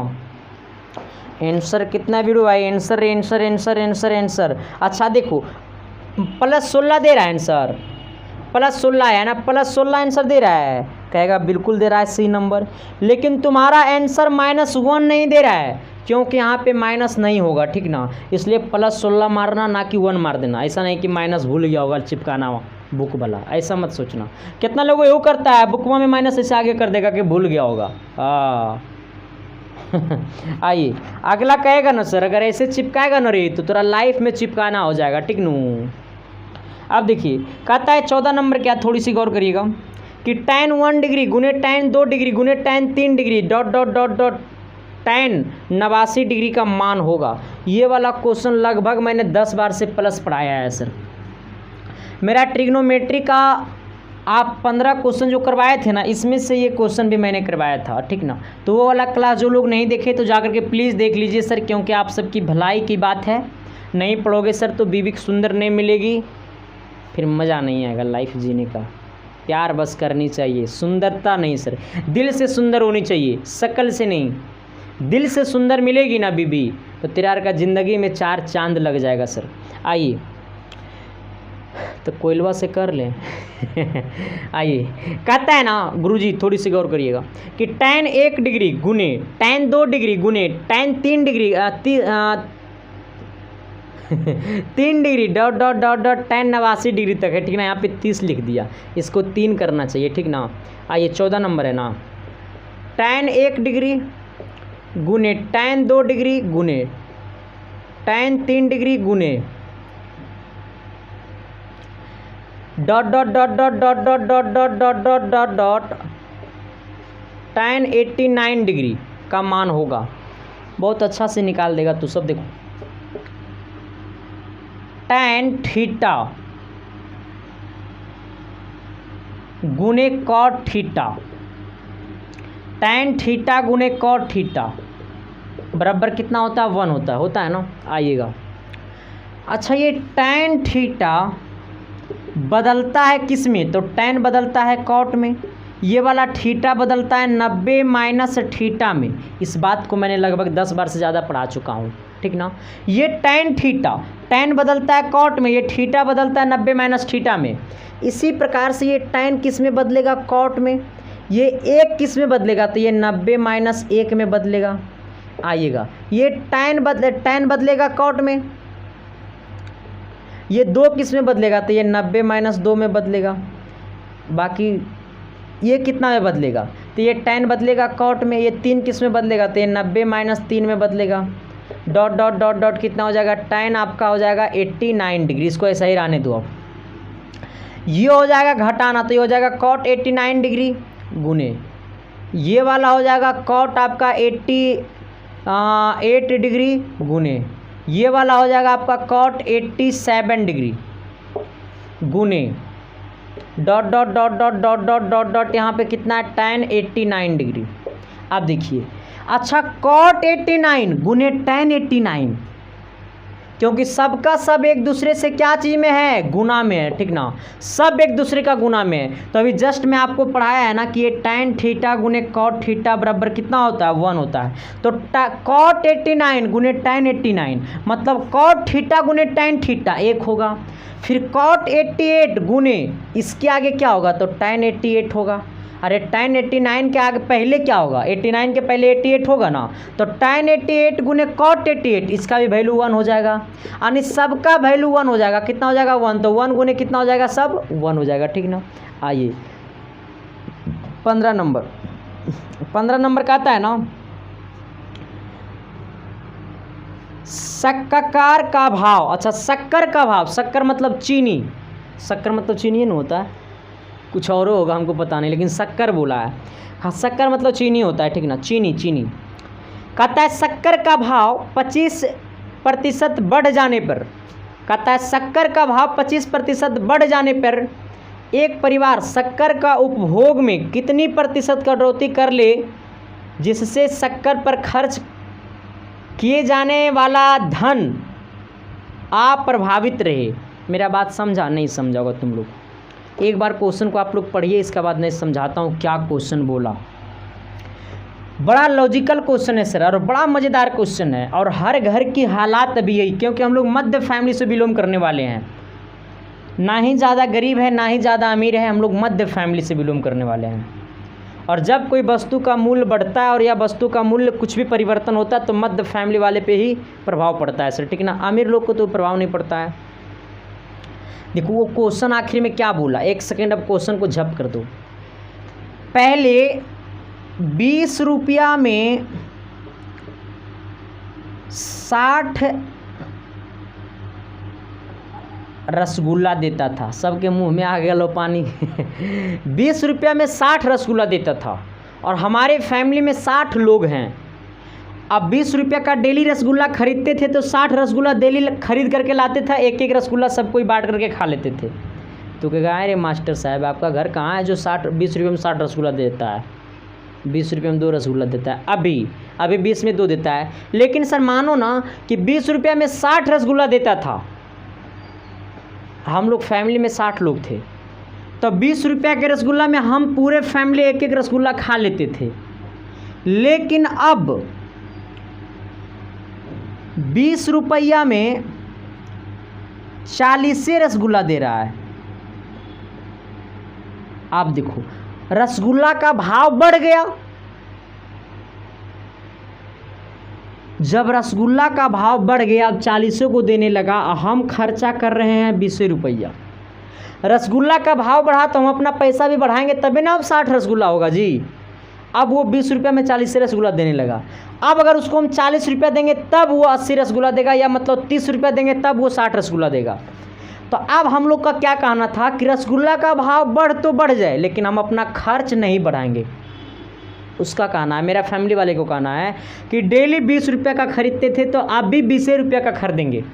आंसर कितना वीडियो भाई? आंसर। अच्छा देखो प्लस 16 दे रहा है आंसर, प्लस 16 है ना, प्लस 16 आंसर दे रहा है, कहेगा बिल्कुल दे रहा है सही नंबर, लेकिन तुम्हारा आंसर माइनस 1 नहीं दे रहा है, क्योंकि यहाँ पे माइनस नहीं होगा, ठीक ना। इसलिए प्लस 16 मारना, ना कि 1 मार देना। ऐसा नहीं कि माइनस भूल गया होगा चिपकाना बुक वाला, ऐसा मत सोचना। कितना लोगों वो करता है बुकवा में माइनस ऐसे आगे कर देगा कि भूल गया होगा। आइए अगला कहेगा ना सर अगर ऐसे चिपकाएगा ना रे तो तेरा लाइफ में चिपकाना हो जाएगा, ठीक नू। अब देखिए कहता है 14 नंबर क्या, थोड़ी सी गौर करिएगा कि tan 1 डिग्री गुने tan 2 डिग्री गुने tan 3 degree dot dot dot dot tan 89 degree का मान होगा। ये वाला क्वेश्चन लगभग मैंने 10 बार से प्लस पढ़ाया है सर। मेरा ट्रिग्नोमेट्री का आप 15 क्वेश्चन जो करवाए थे ना, इसमें से ये क्वेश्चन भी मैंने करवाया था, ठीक ना। तो वो वाला क्लास जो लोग नहीं देखे तो जाकर के प्लीज़ देख लीजिए सर, क्योंकि आप सबकी भलाई की बात है। नहीं पढ़ोगे सर तो बीवी सुंदर नहीं मिलेगी, फिर मज़ा नहीं आएगा लाइफ जीने का। प्यार बस करनी चाहिए, सुंदरता नहीं सर, दिल से सुंदर होनी चाहिए, शक्ल से नहीं। दिल से सुंदर मिलेगी ना बीबी तो तेरा का ज़िंदगी में 4 चांद लग जाएगा सर। आइए तो कोयलवा से कर लें। आइए कहता है ना गुरुजी थोड़ी सी गौर करिएगा कि tan 1 डिग्री गुने tan 2 डिग्री गुने tan 3 degree 3 degree dot dot dot dot tan 89 degree तक है, ठीक ना। यहाँ पे 30 लिख दिया, इसको 3 करना चाहिए, ठीक ना। आइए 14 नंबर है ना, tan 1 डिग्री गुने tan 2 डिग्री गुने tan 3 डिग्री गुने dot dot dot dot dot dot dot dot dot dot dot dot tan 89 degree का मान होगा। बहुत अच्छा से निकाल देगा तू सब। देखो tan थीटा गुने कॉट थीटा, tan थीटा गुने कॉट थीटा बराबर कितना होता है? 1 होता है ना। आइएगा, अच्छा ये tan थीटा बदलता है किस में? तो tan बदलता है कॉट में, ये वाला थीटा बदलता है 90 माइनस थीटा में। इस बात को मैंने लगभग 10 बार से ज़्यादा पढ़ा चुका हूँ, ठीक ना। ये tan थीटा, tan बदलता है कॉट में, ये थीटा बदलता है 90 माइनस थीटा में। इसी प्रकार से ये tan किस में बदलेगा? कॉट में। ये 1 किस में बदलेगा? तो ये 90 माइनस 1 में बदलेगा। आइएगा, ये tan बदलेगा कॉट में, ये 2 किस में बदलेगा? तो ये 90 माइनस 2 में बदलेगा। बाकी ये कितना में बदलेगा? तो ये tan बदलेगा कॉट में, ये 3 किस में बदलेगा? तो ये 90 माइनस 3 में बदलेगा। डॉट डॉट डॉट डॉट कितना हो जाएगा? tan आपका हो जाएगा 89 डिग्री। इसको ऐसा ही रहने दो। अब ये हो जाएगा घटाना, तो ये हो जाएगा cot 89 डिग्री गुने ये वाला हो जाएगा cot आपका 88 डिग्री गुने ये वाला हो जाएगा आपका cot 87 डिग्री गुने dot dot dot dot dot dot dot dot यहाँ पे कितना है? tan 89 degree. अब देखिए, अच्छा cot 89 गुने tan 89, क्योंकि सबका सब एक दूसरे से क्या चीज़ में है? गुना में है, ठीक ना। सब एक दूसरे का गुना में है। तो अभी जस्ट मैं आपको पढ़ाया है ना कि ये tan थीटा गुने cot थीटा बराबर कितना होता है? 1 होता है। तो cot 89 गुने tan 89 मतलब cot थीटा गुने tan थीटा 1 होगा। फिर cot 88 गुने इसके आगे क्या होगा? तो tan 88 होगा। अरे tan 89 के आगे पहले क्या होगा? 89 के पहले 88 होगा ना। तो tan 88 गुने cot 88, इसका भी वैल्यू 1 हो जाएगा, यानी सबका वैल्यू 1 हो जाएगा। कितना हो जाएगा? 1। तो 1 गुने कितना हो जाएगा? सब 1 हो जाएगा, ठीक ना। आइए 15 नंबर का आता है ना, शक्कर का भाव। अच्छा शक्कर का भाव, शक्कर मतलब चीनी, शक्कर मतलब चीनी नहीं होता है, कुछ और होगा हमको पता नहीं, लेकिन शक्कर बोला है। हाँ शक्कर मतलब चीनी होता है, ठीक ना। चीनी कहता है शक्कर का भाव 25% बढ़ जाने पर, कहता है शक्कर का भाव 25% बढ़ जाने पर एक परिवार शक्कर का उपभोग में कितनी प्रतिशत कटौती कर ले जिससे शक्कर पर खर्च किए जाने वाला धन अप्रभावित रहे। मेरा बात समझा? नहीं समझा होगा तुम लोग। एक बार क्वेश्चन को आप लोग पढ़िए, इसके बाद मैं समझाता हूँ क्या क्वेश्चन बोला। बड़ा लॉजिकल क्वेश्चन है सर, और बड़ा मज़ेदार क्वेश्चन है, और हर घर की हालात अभी यही, क्योंकि हम लोग मध्य फैमिली से बिलोंग करने वाले हैं। ना ही ज़्यादा गरीब है ना ही ज़्यादा अमीर है, हम लोग मध्य फैमिली से बिलोंग करने वाले हैं। और जब कोई वस्तु का मूल्य बढ़ता है और या वस्तु का मूल्य कुछ भी परिवर्तन होता है तो मध्य फैमिली वाले पे ही प्रभाव पड़ता है सर, ठीक ना। अमीर लोग को तो प्रभाव नहीं पड़ता है। देखो वो क्वेश्चन आखिर में क्या बोला, 1 सेकेंड अब क्वेश्चन को झप कर दो। पहले 20 रुपया में 60 रसगुल्ला देता था। सबके मुंह में आ गया लो पानी 20 रुपया में 60 रसगुल्ला देता था, और हमारे फैमिली में 60 लोग हैं। अब 20 रुपया का डेली रसगुल्ला खरीदते थे तो 60 रसगुल्ला डेली खरीद करके लाते था, एक एक रसगुल्ला सब कोई बांट करके खा लेते थे। तो कहेगा अरे मास्टर साहब आपका घर कहाँ है जो 20 रुपये में 60 रसगुल्ला देता है, 20 रुपये में 2 रसगुल्ला देता है। अभी 20 में 2 देता है। लेकिन सर मानो ना कि 20 रुपया में 60 रसगुल्ला देता था, हम लोग फैमिली में 60 लोग थे, तो 20 रुपया के रसगुल्ला में हम पूरे फैमिली एक एक रसगुल्ला खा लेते थे। लेकिन अब 20 रुपया में 40 रसगुल्ला दे रहा है। आप देखो रसगुल्ला का भाव बढ़ गया। जब रसगुल्ला का भाव बढ़ गया, अब 40 को देने लगा, हम खर्चा कर रहे हैं 20 रुपया। रसगुल्ला का भाव बढ़ा तो हम अपना पैसा भी बढ़ाएंगे तभी ना अब 60 रसगुल्ला होगा जी। अब वो 20 रुपये में 40 रसगुल्ला देने लगा। अब अगर उसको हम 40 रुपये देंगे तब वो 80 रसगुल्ला देगा, या मतलब 30 रुपये देंगे तब वो 60 रसगुल्ला देगा। तो अब हम लोग का क्या कहना था कि रसगुल्ला का भाव बढ़ तो बढ़ जाए लेकिन हम अपना खर्च नहीं बढ़ाएंगे। उसका कहना है, मेरा फैमिली वाले को कहना है कि डेली 20 रुपये का खरीदते थे तो आप भी 20 रुपये का खरीदेंगे।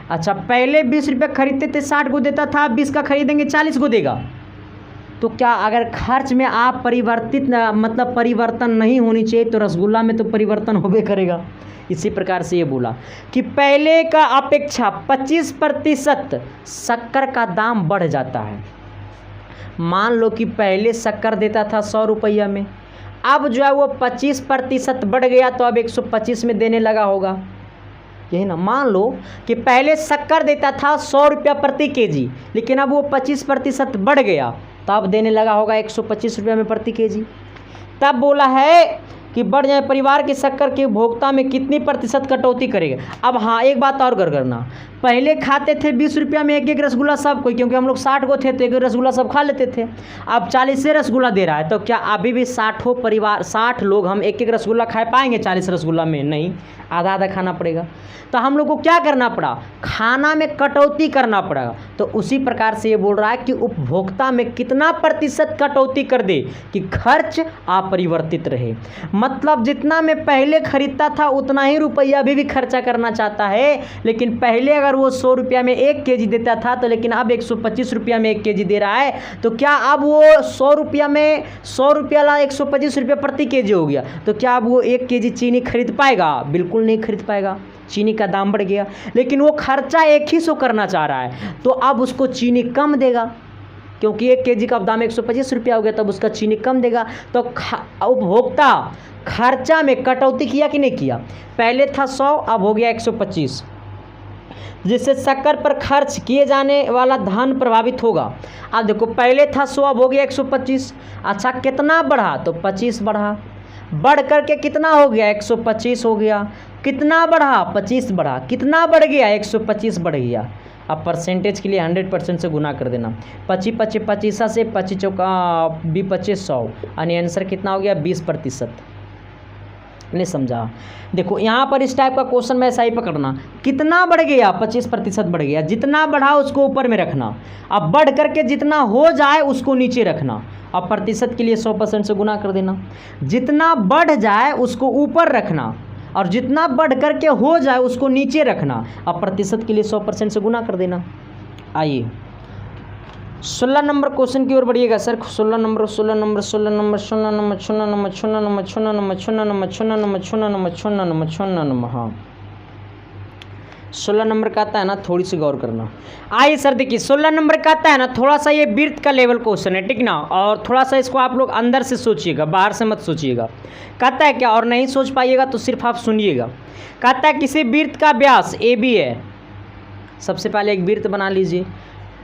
अच्छा, पहले 20 रुपये खरीदते थे 60 को देता था, आप 20 का खरीदेंगे 40 को देगा। तो क्या अगर खर्च में आप परिवर्तन नहीं होनी चाहिए तो रसगुल्ला में तो परिवर्तन होबे करेगा। इसी प्रकार से ये बोला कि पहले का अपेक्षा 25% शक्कर का दाम बढ़ जाता है। मान लो कि पहले शक्कर देता था 100 रुपया में, अब जो है वो 25% बढ़ गया तो अब 125 में देने लगा होगा, यही ना। मान लो कि पहले शक्कर देता था 100 रुपया प्रति केजी, लेकिन अब वो 25% बढ़ गया तो अब देने लगा होगा 125 रुपये में प्रति केजी। तब बोला है कि बढ़ जाए परिवार की शक्कर के उपभोक्ता में कितनी प्रतिशत कटौती करेगा। अब हाँ, एक बात और गौर करना, पहले खाते थे 20 रुपया में एक रसगुल्ला सब कोई, क्योंकि हम लोग 60 को थे तो एक रसगुल्ला सब खा लेते थे। अब 40 रसगुल्ला दे रहा है तो क्या अभी भी 60 लोग हम एक रसगुल्ला खा पाएंगे 40 रसगुल्ला में? नहीं, आधा आधा खाना पड़ेगा। तो हम लोग को क्या करना पड़ा, खाना में कटौती करना पड़ेगा। तो उसी प्रकार से ये बोल रहा है कि उपभोक्ता में कितना प्रतिशत कटौती कर दे कि खर्च अपरिवर्तित रहे। मतलब जितना मैं पहले खरीदता था उतना ही रुपया अभी भी खर्चा करना चाहता है, लेकिन पहले अगर वो 100 रुपया में 1 केजी देता था तो लेकिन अब 125 रुपया में 1 केजी दे रहा है, तो क्या अब वो 100 रुपया में 100 रुपया ला 125 रुपया प्रति केजी हो गया, तो क्या अब वो 1 केजी चीनी खरीद पाएगा? बिल्कुल नहीं खरीद पाएगा, चीनी का दाम बढ़ गया। लेकिन वो खर्चा एक ही सौ करना चाह रहा है तो अब उसको चीनी कम देगा, क्योंकि 1 केजी का दाम 125 रुपया हो गया, तब उसका चीनी कम देगा। तो उपभोक्ता खर्चा में कटौती किया कि नहीं किया? पहले था 100, अब हो गया 125, जिससे शक्कर पर खर्च किए जाने वाला धन प्रभावित होगा। अब देखो, पहले था 100, अब हो गया 125। अच्छा, कितना बढ़ा? तो 25 बढ़ा। बढ़ करके कितना हो गया? 125 हो गया। कितना बढ़ा? 25 बढ़ा। कितना बढ़ गया? 125 बढ़ गया। अब परसेंटेज के लिए 100% से गुना कर देना। 25 से 25 चौका 25 100, यानी आंसर कितना हो गया? 20%। नहीं समझा? देखो यहाँ पर इस टाइप का क्वेश्चन में ऐसा ही पकड़ना, कितना बढ़ गया? 25% बढ़ गया। जितना बढ़ा उसको ऊपर में रखना, अब बढ़ करके जितना हो जाए उसको नीचे रखना। अब प्रतिशत के लिए 100% से गुना कर देना। जितना बढ़ जाए उसको ऊपर रखना और जितना बढ़ करके हो जाए उसको नीचे रखना। अब प्रतिशत के लिए 100% से गुना कर देना। आइए 16 नंबर क्वेश्चन की ओर बढ़िएगा सर। 16 नंबर हाँ 16 नंबर का आता है ना, थोड़ी सी गौर करना। आइए सर देखिए, 16 नंबर का आता है ना, थोड़ा सा ये वृत्त का लेवल क्वेश्चन है, ठीक ना। और थोड़ा सा इसको आप लोग अंदर से सोचिएगा, बाहर से मत सोचिएगा। कहता है क्या, और नहीं सोच पाइएगा तो सिर्फ आप सुनिएगा। कहता है किसी वृत्त का व्यास AB है। सबसे पहले एक वृत्त बना लीजिए।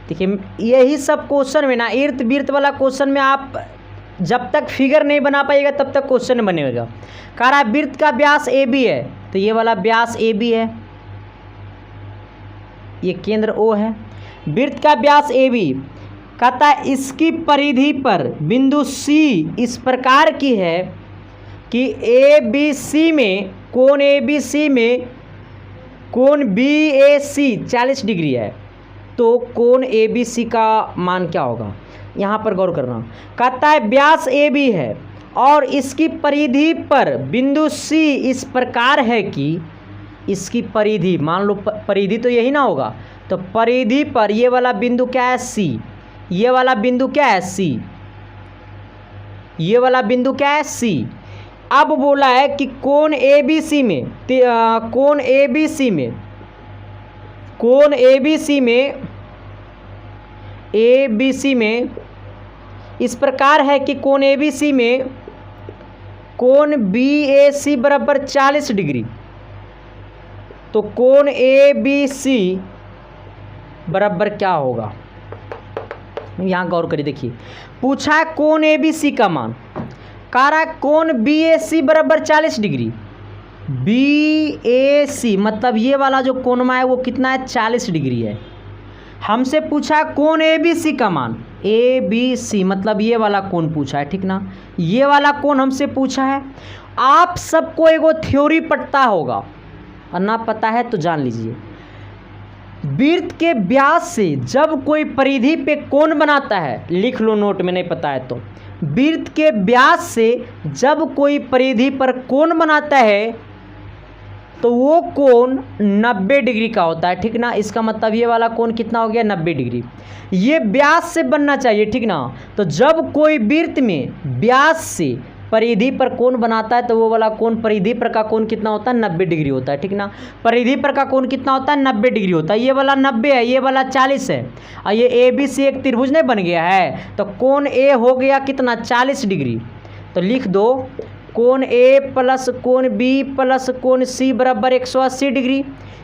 देखिए यही सब क्वेश्चन में ना, इर्द वृत्त वाला क्वेश्चन में आप जब तक फिगर नहीं बना पाइएगा तब तक क्वेश्चन बनेगा। कह रहा है वृत्त का व्यास AB है, तो ये वाला व्यास AB है, ये केंद्र O है। वृत्त का व्यास AB, कहता है इसकी परिधि पर बिंदु C इस प्रकार की है कि ABC में कोण ABC में कोण BAC 40 डिग्री है, तो कोण ABC का मान क्या होगा? यहाँ पर गौर करना। कहता है व्यास AB है और इसकी परिधि पर बिंदु C इस प्रकार है कि इसकी परिधि, मान लो परिधि तो यही ना होगा, तो परिधि पर ये वाला बिंदु क्या है? C। ये वाला बिंदु क्या है? C। ये वाला बिंदु क्या है? C। अब बोला है कि कोण ABC में ABC में इस प्रकार है कि कोण ABC में कोण BAC बराबर 40 डिग्री, तो कोण ABC बराबर क्या होगा? यहाँ गौर करिए। देखिए पूछा है कोण ABC का मान, कह रहा है कोण BAC बराबर 40 डिग्री। BAC मतलब ये वाला जो कोणमा है वो कितना है? 40 डिग्री है। हमसे पूछा है कोण ABC का मान, ABC मतलब ये वाला कोण पूछा है, ठीक ना, ये वाला कोण हमसे पूछा है। आप सबको एगो थ्योरी पढ़ता होगा और ना पता है तो जान लीजिए, वृत्त के व्यास से जब कोई परिधि पे कोण बनाता है, लिख लो नोट में, नहीं पता है तो, वृत्त के व्यास से जब कोई परिधि पर कोण बनाता है तो वो कोण 90 डिग्री का होता है, ठीक ना। इसका मतलब ये वाला कोण कितना हो गया, 90 डिग्री। ये व्यास से बनना चाहिए, ठीक ना। तो जब कोई वृत्त में व्यास से परिधि पर कोण बनाता है तो वो वाला कोण, परिधि पर का कोण कितना होता है, 90 डिग्री होता है, ठीक ना। परिधि पर का कोण कितना होता है, 90 डिग्री होता है। ये वाला 90 है, ये वाला 40 है, और ये ABC एक त्रिभुज नहीं बन गया है, तो कोण A हो गया कितना, 40 डिग्री। तो लिख दो कोण A प्लस कोण B प्लस कोण C बराबर 180 डिग्री।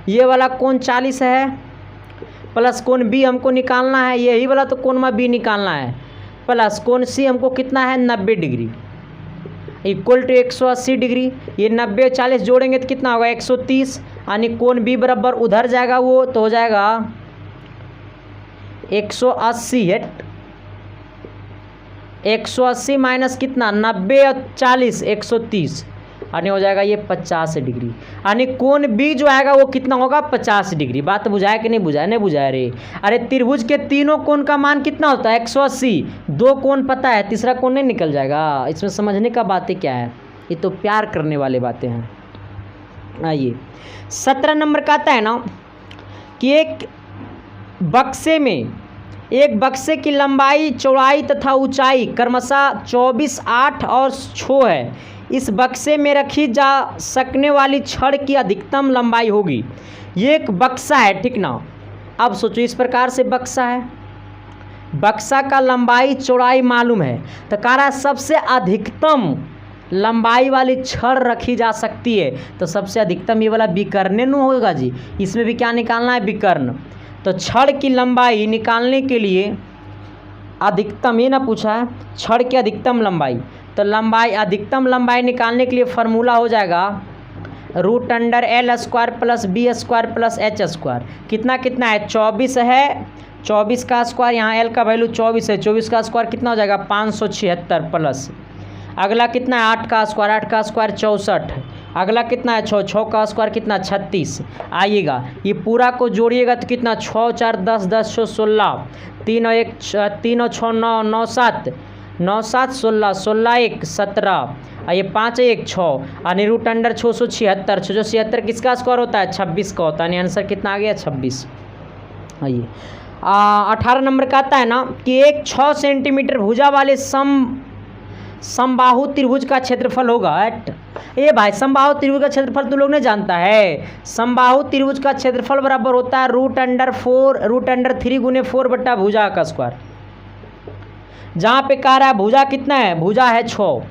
ये वाला कोण 40 है प्लस कोण B हमको निकालना है, यही वाला तो कोण में B निकालना है, प्लस कोण C हमको कितना है, 90 डिग्री, इक्वल टू 180 डिग्री। ये 90 और 40 जोड़ेंगे तो कितना होगा, 130, यानी कोण B बराबर उधर जाएगा वो तो हो जाएगा 180 है, 180 माइनस कितना, 90 और 40 130, यानी हो जाएगा ये 50 डिग्री। यानी कोण B जो आएगा वो कितना होगा, 50 डिग्री। बात बुझाया कि नहीं बुझाया, नहीं बुझाया रे। अरे त्रिभुज के तीनों कोण का मान कितना होता है, 180। दो कोण पता है, तीसरा कोण नहीं निकल जाएगा। इसमें समझने का बातें क्या है, ये तो प्यार करने वाले बातें हैं। आइए 17 नंबर का आता है ना कि एक बक्से की लंबाई, चौड़ाई तथा ऊंचाई क्रमशः 24, 8 और 6 है। इस बक्से में रखी जा सकने वाली छड़ की अधिकतम लंबाई होगी। ये एक बक्सा है, ठीक ना। अब सोचो, इस प्रकार से बक्सा है, बक्सा का लंबाई चौड़ाई मालूम है, तो कह रहा है सबसे अधिकतम लंबाई वाली छड़ रखी जा सकती है, तो सबसे अधिकतम ये वाला विकर्ण होगा जी। इसमें भी क्या निकालना है, विकर्ण। तो छड़ की लंबाई निकालने के लिए अधिकतम, ये ना पूछा है, छड़ की अधिकतम लंबाई, तो अधिकतम लंबाई निकालने के लिए फार्मूला हो जाएगा √L² plus B² plus H²। कितना कितना है, 24 है, 24 का स्क्वायर, यहाँ L का वैल्यू 24 है, 24 का स्क्वायर कितना हो जाएगा, 576 प्लस, अगला कितना है 8 का स्क्वायर, 8 का स्क्वायर 64, अगला कितना है 6, 6 का स्क्वायर कितना 36। आइएगा ये पूरा को जोड़िएगा तो कितना, 6 4 10 10 16, 3 और 6 9 9 7 9 7 16 16 1 17, ये 5 1 6, यानी √676, 676 किसका स्क्वायर होता है, 26 का होता है, यानी आंसर कितना आ गया, 26। आइए 18 नंबर का आता है ना कि एक 6 सेंटीमीटर भुजा वाले समबाहु त्रिभुज का क्षेत्रफल होगा। ए भाई, समबाहु त्रिभुज का क्षेत्रफल तो लोग नहीं जानता है। समबाहु त्रिभुज का क्षेत्रफल बराबर होता है √3 गुने 4 बट्टा भुजा का स्क्वायर। जहाँ पे कह रहा है भुजा कितना है, भुजा है 6,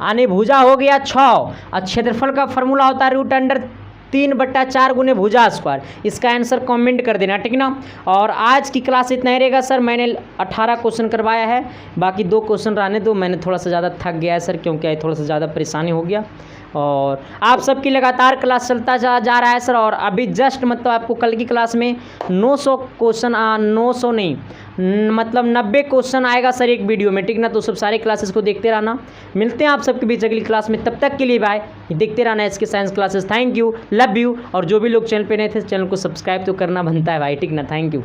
यानी भुजा हो गया 6, और क्षेत्रफल का फॉर्मूला होता है √3/4 गुने भुजा स्क्वायर। इसका आंसर कमेंट कर देना, ठीक ना। और आज की क्लास इतना ही रहेगा सर। मैंने 18 क्वेश्चन करवाया है, बाकी 2 क्वेश्चन रहने दो, मैंने थोड़ा सा ज़्यादा थक गया है सर, क्योंकि थोड़ा सा ज़्यादा परेशानी हो गया। और आप सबकी लगातार क्लास चलता जा रहा है सर। और अभी जस्ट मतलब आपको कल की क्लास में 900 क्वेश्चन, 900 नहीं मतलब 90 क्वेश्चन आएगा सर एक वीडियो में, ठीक ना। तो सब सारे क्लासेस को देखते रहना। मिलते हैं आप सबके बीच अगली क्लास में, तब तक के लिए बाय। देखते रहना इसके science classes. Thank you, love you. और जो भी लोग चैनल पे नए थे, चैनल को सब्सक्राइब तो करना बनता है भाई, ठीक ना। Thank you.